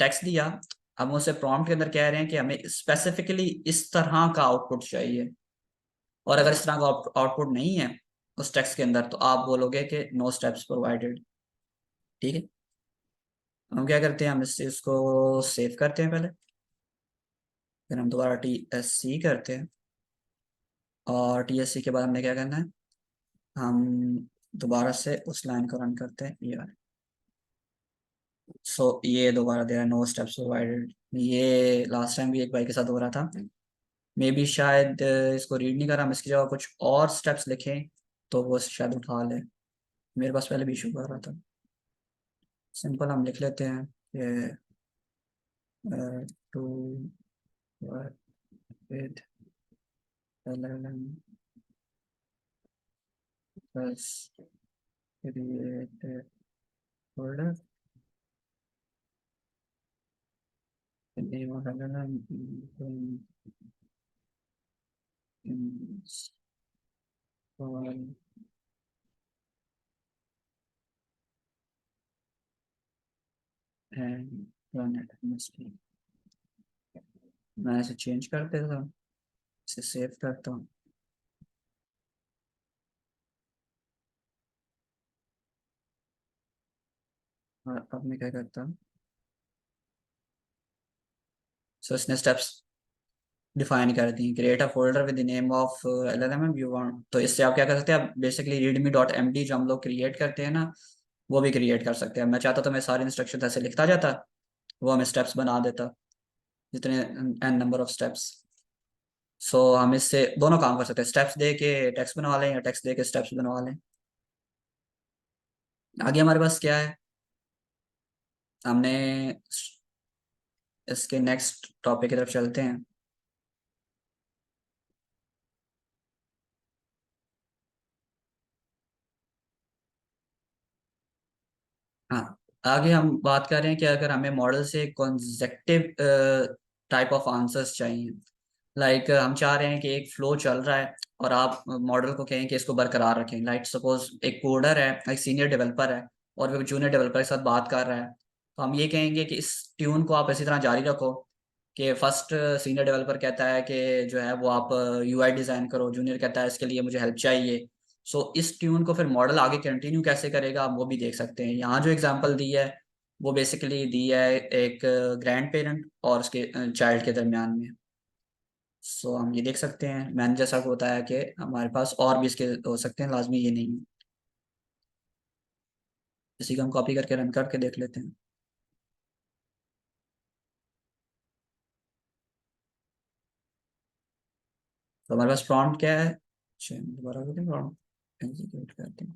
[SPEAKER 1] टेक्स्ट दिया, हम उसे प्रॉम्प्ट के अंदर कह रहे हैं कि हमें स्पेसिफिकली इस तरह का आउटपुट चाहिए, और अगर इस तरह का आउटपुट नहीं है उस टेक्स्ट के अंदर, तो आप बोलोगे कि नो स्टेप्स प्रोवाइडेड। ठीक है, हम क्या करते हैं, हम इस चीज को सेव करते हैं पहले, फिर हम दोबारा TSC करते हैं, और TSC के बाद हमने क्या करना है, हम दोबारा से उस लाइन को रन करते हैं, ये वाला। सो ये दोबारा दे रहा है नो स्टेप्स प्रोवाइडेड। ये लास्ट टाइम भी एक भाई के साथ हो रहा था, मे बी शायद इसको रीड नहीं करा, हम इसकी जगह कुछ और स्टेप्स लिखें तो वो शायद उठा ले। मेरे पास पहले भी इशू कर रहा था। सिंपल हम लिख लेते हैं कि to with LLM plus create folder, the name of LLM install and run it mostly। मैं इसे चेंज कर देता हूँ, इसे सेव करता हूँ, और अब मैं क्या करता हूँ, सो इसने स्टेप्स डिफाइन कर दी, create a folder with the name of LLM you want. तो इससे आप क्या कर सकते हैं, आप बेसिकली readme.md जो हम लोग क्रिएट करते हैं ना, वो भी क्रिएट कर सकते हैं। मैं चाहता तो मैं सारे इंस्ट्रक्शन ऐसे लिखता जाता, वो हमें स्टेप्स बना देता, जितने n नंबर ऑफ स्टेप्स। सो हम इससे दोनों काम कर सकते हैं, स्टेप्स दे के टेक्स्ट बनवा लें या टेक्स्ट दे के स्टेप्स बनवा लें। आगे हमारे पास क्या है, हमने इसके नेक्स्ट टॉपिक की तरफ चलते हैं। हाँ, आगे हम बात कर रहे हैं कि अगर हमें मॉडल से कॉन्जेक्टिव टाइप ऑफ आंसर्स चाहिए, लाइक हम चाह रहे हैं कि एक फ्लो चल रहा है और आप मॉडल को कहें कि इसको बरकरार रखें। लाइक सपोज एक कोडर है, एक सीनियर डेवलपर है और वो जूनियर डेवलपर के साथ बात कर रहा है, तो हम ये कहेंगे कि इस ट्यून को आप इसी तरह जारी रखो कि फर्स्ट सीनियर डेवलपर कहता है कि जो है वो आप यूआई डिज़ाइन करो, जूनियर कहता है इसके लिए मुझे हेल्प चाहिए। सो इस ट्यून को फिर मॉडल आगे कंटिन्यू कैसे करेगा आप वो भी देख सकते हैं। यहाँ जो एग्जांपल दी है वो बेसिकली दी है एक ग्रैंड पेरेंट और उसके चाइल्ड के दरमियान में। सो हम ये देख सकते हैं, मैंने जैसा को बताया कि हमारे पास और भी इसके हो सकते हैं, लाजमी ये नहीं है। इसी को हम कॉपी करके रन करके देख लेते हैं। तो हमारे पास प्रॉम्प्ट क्या है, अच्छा दोबारा करते हैं, प्रॉम्प्ट एग्जीक्यूट करते हैं।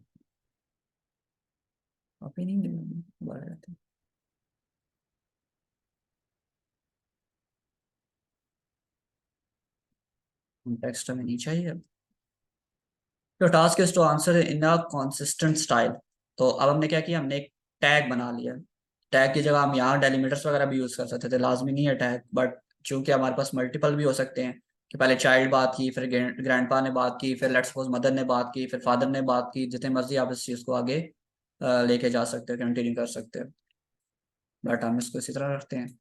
[SPEAKER 1] कॉपी नहीं मिला, दोबारा करते हैं, टेक्स्ट हमें नहीं चाहिए अब। तो task is to answer in a consistent style. तो अब हमने क्या किया, हमने एक टैग बना लिया। टैग की जगह हम यहाँ डेलीमीटर्स वगैरह भी यूज कर सकते थे, लाजमी नहीं है टैग, बट चूंकि हमारे पास मल्टीपल भी हो सकते हैं कि पहले चाइल्ड बात की, फिर ग्रैंडपा ने बात की, फिर लेट्स सपोज मदर ने बात की, फिर फादर ने बात की, जितने मर्जी आप इस चीज को आगे लेके जा सकते हो, कंटिन्यू कर सकते हो। बट हम इसको इसी तरह रखते हैं।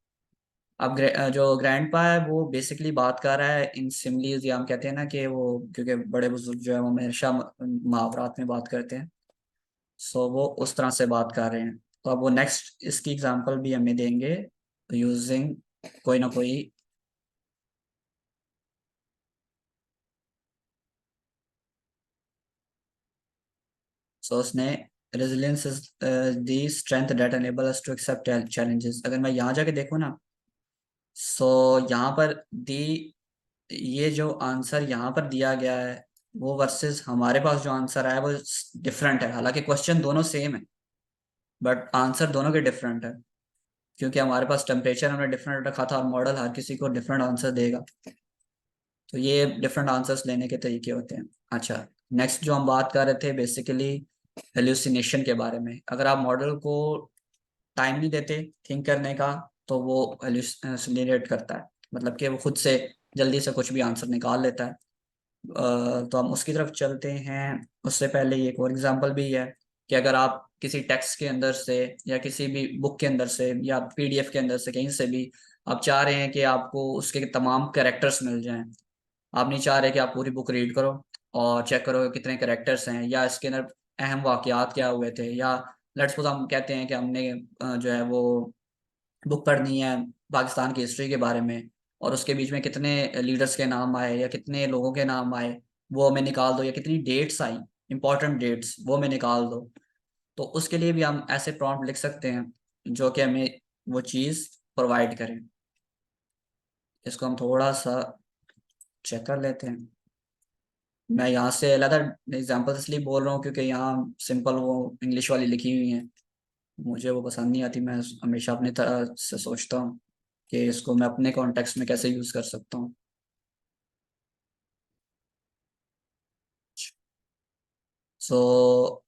[SPEAKER 1] अब जो ग्रैंडपा है वो बेसिकली बात कर रहा है इन सिमलीज, या हम कहते हैं ना कि वो, क्योंकि बड़े बुजुर्ग जो है वो हमेशा मुहावरात में बात करते हैं। सो वो उस तरह से बात कर रहे हैं। तो अब वो नेक्स्ट इसकी एग्जांपल भी हमें देंगे यूजिंग कोई ना कोई। सो उसने resilience is the strength that enable us to accept challenges. अगर मैं यहाँ जाके देखूँ ना, सो यहाँ पर दी, ये जो आंसर यहाँ पर दिया गया है वो वर्सेस हमारे पास जो आंसर आया वो डिफरेंट है। हालांकि क्वेश्चन दोनों सेम है बट आंसर दोनों के डिफरेंट है, क्योंकि हमारे पास टेम्परेचर हमने डिफरेंट रखा था और मॉडल हर किसी को डिफरेंट आंसर देगा। तो ये डिफरेंट आंसर्स लेने के तरीके होते हैं। अच्छा, नेक्स्ट जो हम बात कर रहे थे बेसिकली हेल्यूसिनेशन के बारे में। अगर आप मॉडल को टाइम नहीं देते थिंक करने का तो वो हेल्यूसिनेट करता है, मतलब कि वो खुद से जल्दी से कुछ भी आंसर निकाल लेता है। तो हम उसकी तरफ चलते हैं। उससे पहले ये एक और एग्जांपल भी है कि अगर आप किसी टेक्स्ट के अंदर से या किसी भी बुक के अंदर से या पीडीएफ के अंदर से कहीं से भी आप चाह रहे हैं कि आपको उसके तमाम कैरेक्टर्स मिल जाएं, आप नहीं चाह रहे कि आप पूरी बुक रीड करो और चेक करो कि कितने कैरेक्टर्स हैं या इसके अंदर अहम वाकयात क्या हुए थे, या लेट्स सपोज हम कहते हैं कि हमने जो है वो बुक पढ़नी है पाकिस्तान की हिस्ट्री के बारे में और उसके बीच में कितने लीडर्स के नाम आए या कितने लोगों के नाम आए वो हमें निकाल दो, या कितनी डेट्स आई, इंपॉर्टेंट डेट्स वो हमें निकाल दो। तो उसके लिए भी हम ऐसे प्रॉम्प्ट लिख सकते हैं जो कि हमें वो चीज़ प्रोवाइड करें। इसको हम थोड़ा सा चेक कर लेते हैं। मैं यहाँ से अलग एग्जाम्पल इसलिए बोल रहा हूँ क्योंकि यहाँ सिंपल वो इंग्लिश वाली लिखी हुई हैं, मुझे वो पसंद नहीं आती। मैं हमेशा अपनी तरह से सोचता हूँ कि इसको मैं अपने कॉन्टेक्स्ट में कैसे यूज़ कर सकता हूँ। सो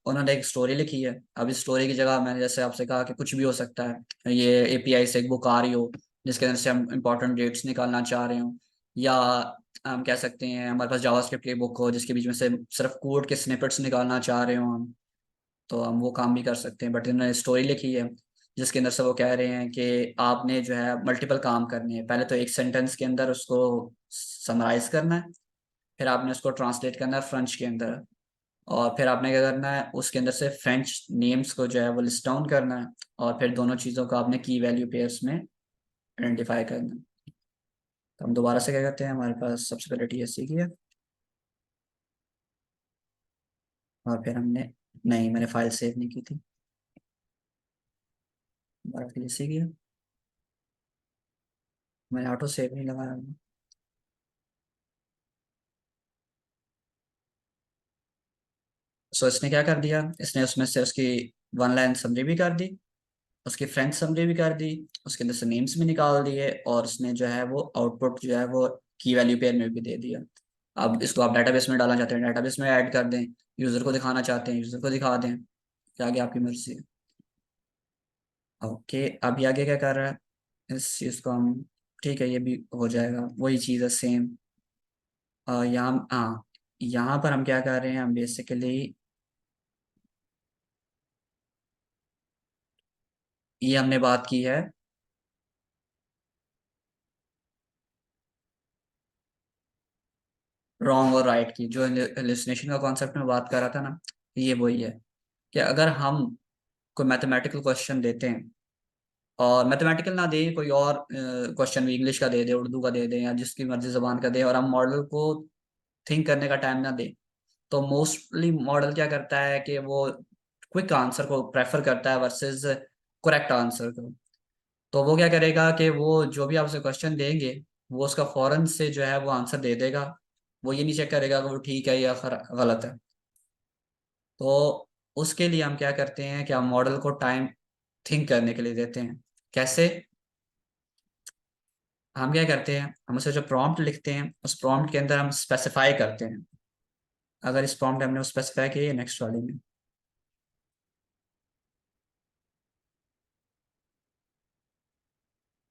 [SPEAKER 1] उन्होंने एक स्टोरी लिखी है। अब इस स्टोरी की जगह मैंने जैसे आपसे कहा कि कुछ भी हो सकता है, ये एपीआई से एक बुक आ रही हो जिसके अंदर से हम इंपॉर्टेंट डेट्स निकालना चाह रहे हो, या हम कह सकते हैं हमारे पास जावास्क्रिप्ट की बुक हो जिसके बीच में से सिर्फ कोड के स्निपेट्स निकालना चाह रहे हो हम, तो हम वो काम भी कर सकते हैं। बट इन्होंने स्टोरी लिखी है जिसके अंदर से वो कह रहे हैं कि आपने जो है मल्टीपल काम करने हैं। पहले तो एक सेंटेंस के अंदर उसको समराइज करना है, फिर आपने उसको ट्रांसलेट करना है फ्रेंच के अंदर, और फिर आपने क्या करना है उसके अंदर से फ्रेंच नेम्स को जो है वो लिस्ट डाउन करना है, और फिर दोनों चीज़ों को आपने की वैल्यू पेयर्स में आइडेंटिफाई करना है। तो हम दोबारा से क्या करते हैं, हमारे पास सबसे पहले टीएससी की है और फिर हमने, नहीं मैंने फाइल सेव नहीं की थी, दोबारा टीएससी की है, मैंने ऑटो सेव नहीं लगाया। सो इसने क्या कर दिया, इसने उसमें से उसकी वन लाइन समरी भी कर दी, उसकी फ्रेंच समरी भी कर दी, उसके अंदर से नेम्स भी निकाल दिए, और उसने जो है वो आउटपुट जो है वो की वैल्यू पेयर में भी दे दिया। अब इसको आप डाटाबेस में डालना चाहते हैं डाटाबेस में ऐड कर दें, यूजर को दिखाना चाहते हैं यूजर को दिखा दें, क्या आगे आपकी मर्जी है। ओके, अभी आगे क्या कर रहा है इस चीज़ को हम, ठीक है ये भी हो जाएगा, वही चीज़ है सेम। यहाँ हाँ, यहाँ पर हम क्या कर रहे हैं, हम बेसिकली ये हमने बात की है रॉन्ग और राइट की, जो हेलुसिनेशन का कॉन्सेप्ट में बात कर रहा था ना, ये वही है कि अगर हम कोई मैथमेटिकल क्वेश्चन देते हैं, और मैथमेटिकल ना दें, कोई और क्वेश्चन भी इंग्लिश का दे दे, उर्दू का दे दें, या जिसकी मर्जी जबान का दे, और हम मॉडल को थिंक करने का टाइम ना दें, तो मोस्टली मॉडल क्या करता है कि वो क्विक आंसर को प्रेफर करता है वर्सेस करेक्ट आंसर को। तो वो क्या करेगा कि वो जो भी आप उसे क्वेश्चन देंगे, वो उसका फौरन से जो है वो आंसर दे देगा, वो ये नहीं चेक करेगा कि वो ठीक है या गलत है। तो उसके लिए हम क्या करते हैं कि हम मॉडल को टाइम थिंक करने के लिए देते हैं। कैसे? हम क्या करते हैं, हम उसे जो प्रॉम्प्ट लिखते हैं, उस प्रॉम्प्ट के अंदर हम स्पेसिफाई करते हैं। अगर इस प्रॉम्प्ट हमने स्पेसिफाई किया है नेक्स्ट वाले में,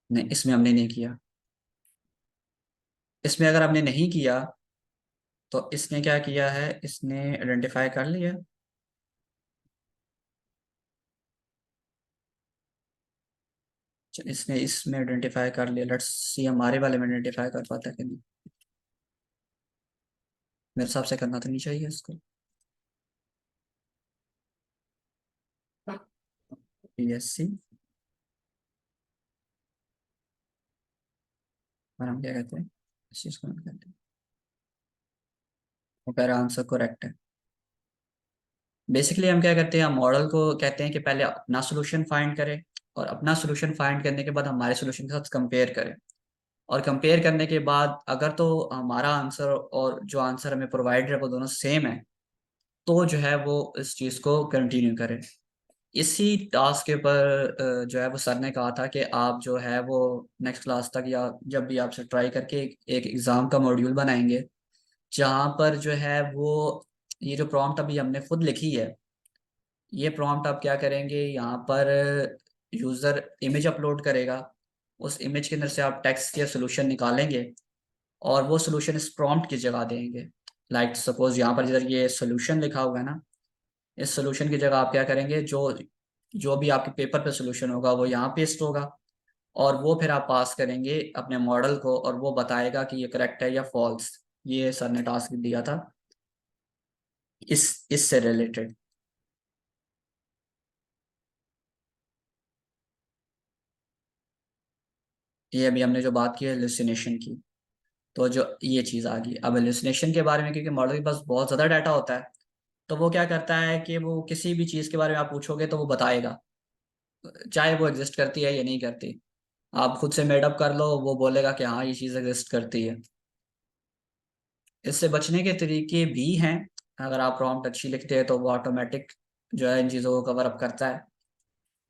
[SPEAKER 1] नहीं इसमें हमने नहीं किया, इसमें अगर हमने नहीं किया तो इसने क्या किया है, इसने आइडेंटिफाई कर लिया। इसने इसमें आइडेंटिफाई कर लिया, लेट्स सी हमारे वाले में आइडेंटिफाई कर पाता है कि नहीं। मेरे हिसाब से करना तो नहीं चाहिए इसको। PSC, और हम क्या कहते हैं, इस चीज को हम कहते हैं, वो कह रहा आंसर करेक्ट है। बेसिकली हम क्या करते हैं, हम मॉडल को कहते हैं कि पहले अपना सोल्यूशन फाइंड करें, और अपना सोल्यूशन फाइंड करने के बाद हमारे सोल्यूशन के साथ कंपेयर करें, और कंपेयर करने के बाद अगर तो हमारा आंसर और जो आंसर हमें प्रोवाइड है वो दोनों सेम है, तो जो है वो इस चीज़ को कंटिन्यू करें। इसी टास्क के ऊपर जो है वो सर ने कहा था कि आप जो है वो नेक्स्ट क्लास तक या जब भी आपसे ट्राई करके एक एग्ज़ाम का मॉड्यूल बनाएंगे, जहाँ पर जो है वो ये जो प्रॉम्प्ट अभी हमने खुद लिखी है, ये प्रॉम्प्ट आप क्या करेंगे, यहाँ पर यूज़र इमेज अपलोड करेगा, उस इमेज के अंदर से आप टेक्स्ट या सोल्यूशन निकालेंगे, और वो सोल्यूशन इस प्रॉम्प्ट की जगह देंगे। लाइक सपोज यहाँ पर जिधर ये सोल्यूशन लिखा हुआ है ना, इस सोल्यूशन की जगह आप क्या करेंगे, जो जो भी आपके पेपर पे सोल्यूशन होगा वो यहाँ पेस्ट होगा, और वो फिर आप पास करेंगे अपने मॉडल को, और वो बताएगा कि ये करेक्ट है या फॉल्स। ये सर ने टास्क दिया था इससे रिलेटेड। ये अभी हमने जो बात की है हेलुसिनेशन की, तो जो ये चीज़ आ गई अब हेलुसिनेशन के बारे में, क्योंकि मॉडल के पास बहुत ज़्यादा डाटा होता है, तो वो क्या करता है कि वो किसी भी चीज़ के बारे में आप पूछोगे तो वो बताएगा, चाहे वो एग्जिस्ट करती है या नहीं करती। आप खुद से मेडअप कर लो, वो बोलेगा कि हाँ ये चीज़ एग्जिस्ट करती है। इससे बचने के तरीके भी हैं, अगर आप प्रॉम्प्ट अच्छी लिखते हैं तो वो ऑटोमेटिक जो है इन चीज़ों को कवर अप करता है।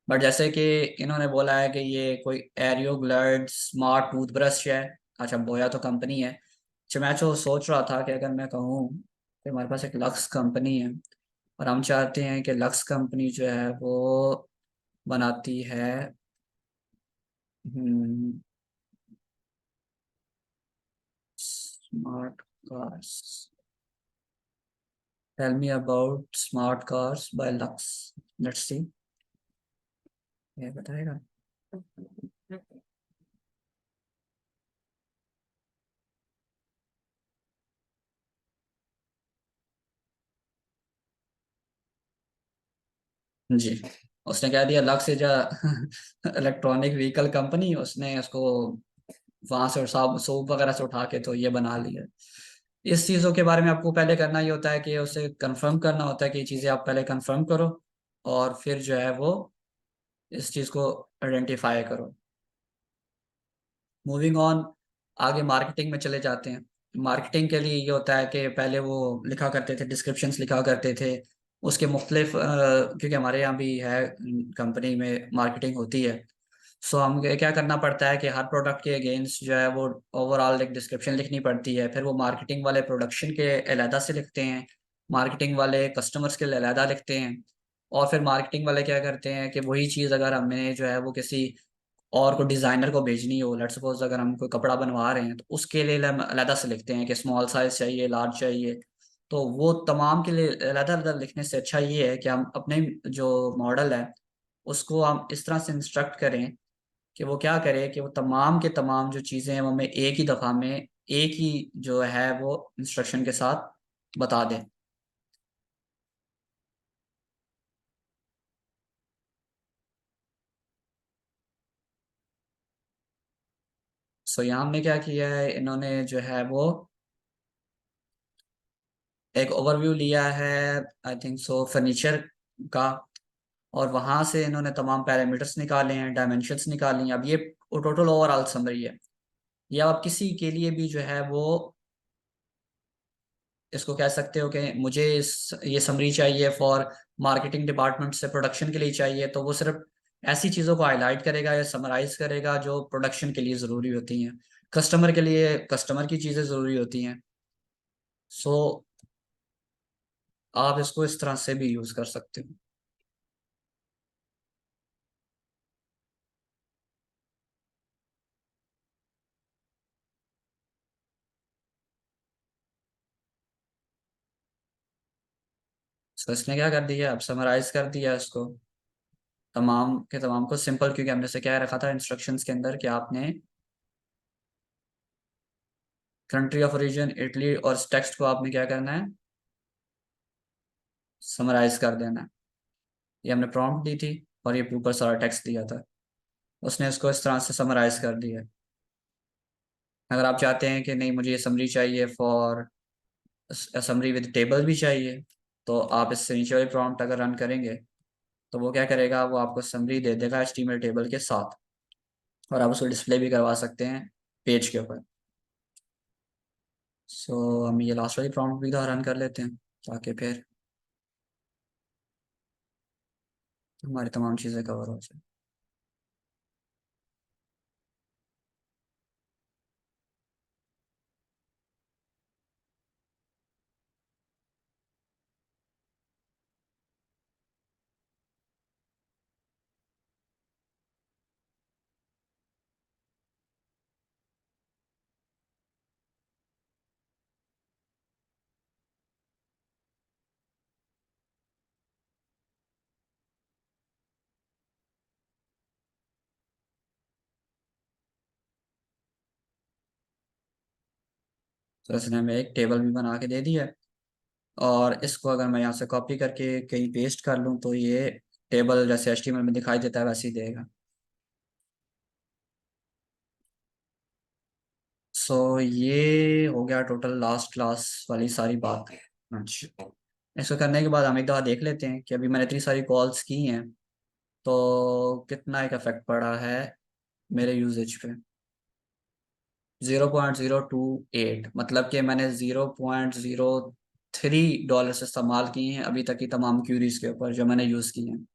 [SPEAKER 1] बट जैसे कि इन्होंने बोला है कि ये कोई एरियो ग्लर्ड स्मार्ट टूथब्रश है, अच्छा बोया तो कंपनी है। अच्छा मैं तो सोच रहा था कि अगर मैं कहूँ कि हमारे पास एक लक्स कंपनी है, और हम चाहते हैं कि लक्स कंपनी जो है वो बनाती है smart cars. Tell me about smart cars by Lux, let's see, ये बताएगा। जी, उसने कह दिया Lux is electronic vehicle company, उसने उसको वहां से साब सोप वगैरह से उठा के तो ये बना लिया। इस चीज़ों के बारे में आपको पहले करना ये होता है कि उसे कंफर्म करना होता है कि ये चीज़ें आप पहले कंफर्म करो, और फिर जो है वो इस चीज़ को आइडेंटिफाई करो। मूविंग ऑन, आगे मार्केटिंग में चले जाते हैं। मार्केटिंग के लिए ये होता है कि पहले वो लिखा करते थे, डिस्क्रिप्शंस लिखा करते थे, उसके मुख्तलिफ क्योंकि हमारे यहाँ भी है, कंपनी में मार्केटिंग होती है। सो हम क्या करना पड़ता है कि हर प्रोडक्ट के अगेंस्ट जो है वो ओवरऑल एक डिस्क्रिप्शन लिखनी पड़ती है, फिर वो मार्केटिंग वाले प्रोडक्शन के अलहदा से लिखते हैं, मार्केटिंग वाले कस्टमर्स के लिए अलहदा लिखते हैं, और फिर मार्केटिंग वाले क्या करते हैं कि वही चीज़ अगर हमें जो है वो किसी और को डिज़ाइनर को भेजनी हो, लेट्स सपोज अगर हम कोई कपड़ा बनवा रहे हैं तो उसके लिए हम अलहदा से लिखते हैं कि स्मॉल साइज चाहिए, लार्ज चाहिए। तो वो तमाम के लिए अलहदा अलहदा लिखने से अच्छा ये है कि हम अपने जो मॉडल है उसको हम इस तरह से इंस्ट्रक्ट करें कि वो क्या करे कि वो तमाम के तमाम जो चीज़ें हैं वो हमें एक ही दफ़ा में, एक ही जो है वो इंस्ट्रक्शन के साथ बता दें। सो यहाँ हमने क्या किया है, इन्होंने जो है वो एक ओवरव्यू लिया है, आई थिंक सो फर्नीचर का, और वहां से इन्होंने तमाम पैरामीटर्स निकाले हैं, डायमेंशंस निकाली हैं। अब ये टोटल ओवरऑल समरी है। या आप किसी के लिए भी जो है वो इसको कह सकते हो कि मुझे ये समरी चाहिए फॉर मार्केटिंग डिपार्टमेंट से प्रोडक्शन के लिए चाहिए, तो वो सिर्फ ऐसी चीज़ों को हाईलाइट करेगा या समराइज करेगा जो प्रोडक्शन के लिए ज़रूरी होती हैं, कस्टमर के लिए कस्टमर की चीज़ें ज़रूरी होती हैं। सो आप इसको इस तरह से भी यूज़ कर सकते हो। सो इसने क्या कर दिया, अब समराइज कर दिया इसको तमाम के तमाम को सिंपल, क्योंकि हमने से क्या रखा था इंस्ट्रक्शंस के अंदर कि आपने कंट्री ऑफ ओरिजिन इटली और इस टेक्स्ट को आपने क्या करना है, समराइज कर देना है। ये हमने प्रॉम्प्ट दी थी और ये ऊपर सारा टेक्स्ट दिया था, उसने इसको इस तरह से समराइज कर दिया है। अगर आप चाहते हैं कि नहीं मुझे ये समरी चाहिए फॉर समरी विद टेबल भी चाहिए, तो आप इससे नीचे वाली प्रॉम्प्ट अगर रन करेंगे तो वो क्या करेगा, वो आपको समरी दे देगा एचटीएमएल टेबल के साथ, और आप उसको डिस्प्ले भी करवा सकते हैं पेज के ऊपर। सो हम ये लास्ट वाली प्रॉम्प्ट भी रन कर लेते हैं ताकि फिर हमारी तमाम चीज़ें कवर हो जाए। तो इसने हमें एक टेबल भी बना के दे दिया है, और इसको अगर मैं यहाँ से कॉपी करके कहीं पेस्ट कर लूँ तो ये टेबल जैसे एचटीएमएल में दिखाई देता है वैसे ही देगा। सो ये हो गया टोटल लास्ट क्लास वाली सारी बात। अच्छा, इसको करने के बाद हम एक दफ़ा देख लेते हैं कि अभी मैंने इतनी सारी कॉल्स की हैं तो कितना एक इफेक्ट पड़ा है मेरे यूजेज पे। 0.028, मतलब कि मैंने $0.03 इस्तेमाल किए हैं अभी तक की तमाम क्यूरीज के ऊपर जो मैंने यूज़ की हैं।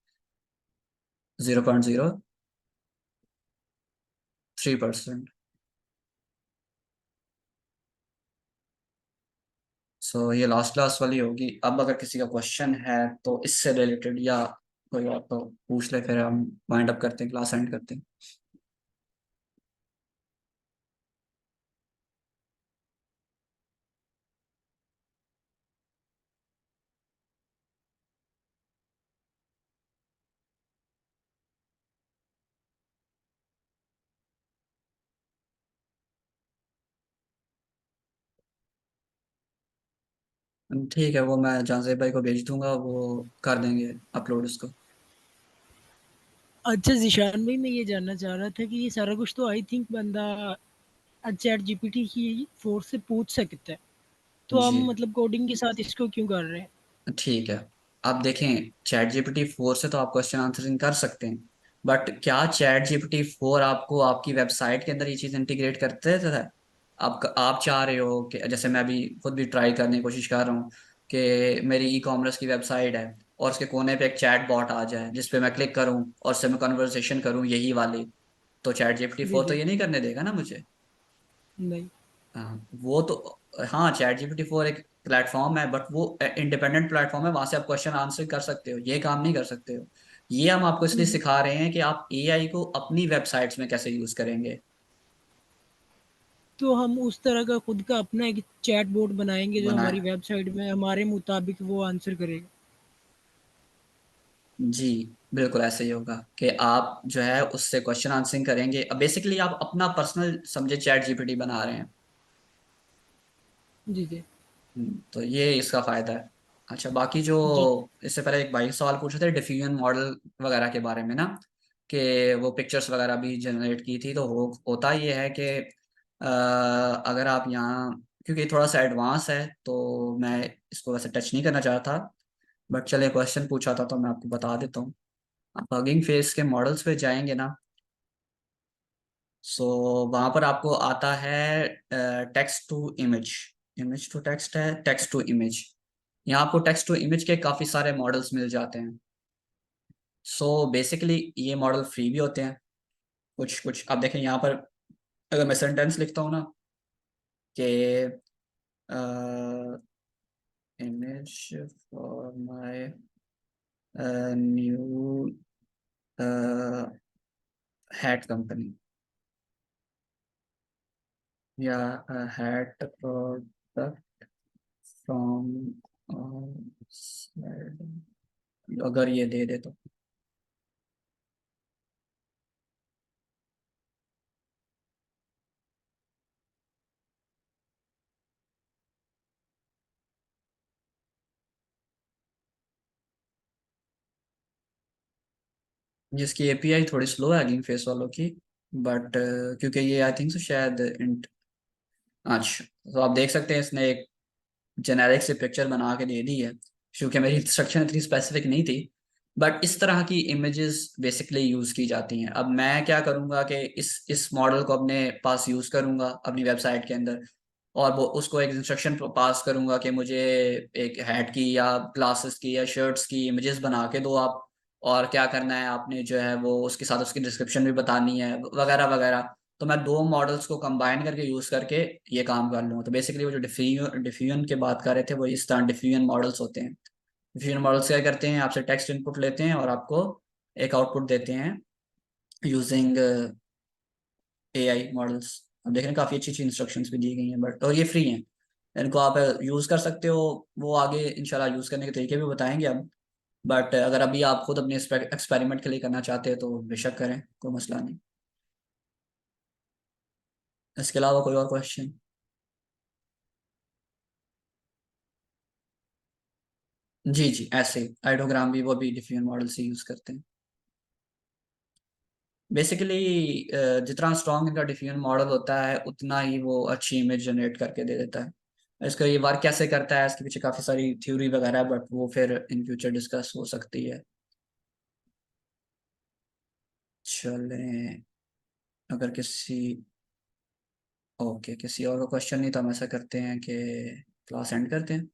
[SPEAKER 1] 0.03%। सो ये लास्ट क्लास वाली होगी। अब अगर किसी का क्वेश्चन है तो इससे रिलेटेड या कोई और तो पूछ ले, फिर हम वाइंड अप करते हैं, क्लास एंड करते हैं। ठीक है, वो मैं जांजेब भाई को भेज दूंगा, वो कर देंगे अपलोड उसको।
[SPEAKER 4] अच्छा ज़ीशान भाई, मैं ये जानना चाह रहा था कि ये सारा कुछ तो आई थिंक बंदा चैट जीपीटी की फोर्स से पूछ सकता है, तो
[SPEAKER 1] जी
[SPEAKER 4] हम मतलब कोडिंग के साथ इसको क्यों कर रहे हैं?
[SPEAKER 1] ठीक है। आप देखें चैट जीपीटी 4 से तो आप क्वेश्चन आंसरिंग कर सकते हैं, बट क्या चैट जीपीटी 4 आपको आपकी वेबसाइट के अंदर ये चीज़ इंटीग्रेट करते है? आप चाह रहे हो कि जैसे मैं अभी खुद भी ट्राई करने की कोशिश कर रहा हूँ, कि मेरी ई कॉमर्स की वेबसाइट है और उसके कोने पे एक चैट बॉट आ जाए जिस पे मैं क्लिक करूं और उससे मैं कन्वर्सेशन करूं यही वाली, तो चैट जीपीटी
[SPEAKER 4] जी
[SPEAKER 1] 4 तो
[SPEAKER 4] जी।
[SPEAKER 1] ये नहीं करने देगा ना मुझे।
[SPEAKER 4] नहीं।
[SPEAKER 1] हाँ वो तो, हाँ चैट जीपीटी 4 एक प्लेटफॉर्म है बट वो इंडिपेंडेंट प्लेटफॉर्म है, वहां से आप क्वेश्चन आंसर कर सकते हो, ये काम नहीं कर सकते हो। ये हम आपको इसलिए
[SPEAKER 4] हम्म,
[SPEAKER 1] सिखा रहे हैं कि आप एआई को अपनी वेबसाइट्स में कैसे यूज करेंगे।
[SPEAKER 4] तो हम उस तरह का खुद का अपना एक चैट बोट बनाएंगे जो
[SPEAKER 1] बनाए,
[SPEAKER 4] हमारी वेबसाइट में हमारे मुताबिक वो आंसर करेगा।
[SPEAKER 1] जी बिल्कुल ऐसे ही होगा कि आप जो है उससे क्वेश्चन आंसरिंग करेंगे। अब बेसिकली आप अपना पर्सनल समझे चैट जीपीटी बना रहे हैं।
[SPEAKER 4] जी जी।
[SPEAKER 1] तो ये इसका फायदा है। अच्छा बाकी जो,
[SPEAKER 4] जी
[SPEAKER 1] इससे पहले एक भाई सवाल पूछे थे डिफ्यूजन मॉडल वगैरह के बारे में ना, कि वो पिक्चर्स वगैरह भी जनरेट की थी, तो होता ये है कि अगर आप यहाँ, क्योंकि ये थोड़ा सा एडवांस है तो मैं इसको वैसे टच नहीं करना चाहता, बट चले क्वेश्चन पूछा था तो मैं आपको बता देता हूँ। आप हगिंग फेस के मॉडल्स पे जाएंगे ना, सो वहां पर आपको आता है text to image, image to text है, टेक्स्ट टू इमेज। यहाँ आपको टेक्स्ट टू इमेज के काफी सारे मॉडल्स मिल जाते हैं। सो बेसिकली ये मॉडल फ्री भी होते हैं, कुछ कुछ आप देखें यहाँ पर, अगर मैं सेंटेंस लिखता हूँ ना कि image for my new hat company, या हैट प्रोडक्ट फ्रॉम, अगर ये दे दे तो, जिसकी एपीआई थोड़ी स्लो है हगिंग फेस वालों की, बट क्योंकि ये आई थिंक सो शायद अच्छा, तो आप देख सकते हैं इसने एक जेनेरिक से पिक्चर बना के दे दी है, क्योंकि मेरी इंस्ट्रक्शन इतनी स्पेसिफिक नहीं थी। बट इस तरह की इमेजेस बेसिकली यूज की जाती हैं। अब मैं क्या करूंगा कि इस मॉडल को अपने पास यूज करूंगा अपनी वेबसाइट के अंदर, और वो उसको एक इंस्ट्रक्शन पास करूंगा कि मुझे एक हैट की या ग्लासेस की या शर्ट्स की इमेजेस बना के दो आप, और क्या करना है आपने जो है वो उसके साथ उसकी डिस्क्रिप्शन भी बतानी है वगैरह वगैरह। तो मैं दो मॉडल्स को कंबाइन करके यूज करके ये काम कर लूँ। तो बेसिकली वो जो डिफ्यूजन की बात कर रहे थे वो इस तरह डिफ्यूजन मॉडल्स होते हैं। डिफ्यूजन मॉडल्स क्या करते हैं, आपसे टेक्स्ट इनपुट लेते हैं और आपको एक आउटपुट देते हैं यूजिंग एआई मॉडल्स। अब देख रहे हैं काफी अच्छी अच्छी इंस्ट्रक्शंस भी दी गई हैं, बट और ये फ्री हैं, इनको आप यूज कर सकते हो। वो आगे इंशाल्लाह यूज करने के तरीके भी बताएंगे अब, बट अगर अभी आप खुद अपने एक्सपेरिमेंट के लिए करना चाहते हैं तो बेशक करें, कोई मसला नहीं। इसके अलावा कोई और क्वेश्चन? जी जी, ऐसे आइडोग्राम भी वो भी डिफ्यूजन मॉडल से यूज करते हैं। बेसिकली जितना स्ट्रॉन्ग इनका डिफ्यूजन मॉडल होता है उतना ही वो अच्छी इमेज जनरेट करके दे देता है। इसका ये वर्क कैसे करता है इसके पीछे काफी सारी थ्योरी वगैरह है, बट वो फिर इन फ्यूचर डिस्कस हो सकती है। चलें, अगर किसी, ओके किसी और का क्वेश्चन नहीं तो हम ऐसा करते हैं कि क्लास एंड करते हैं।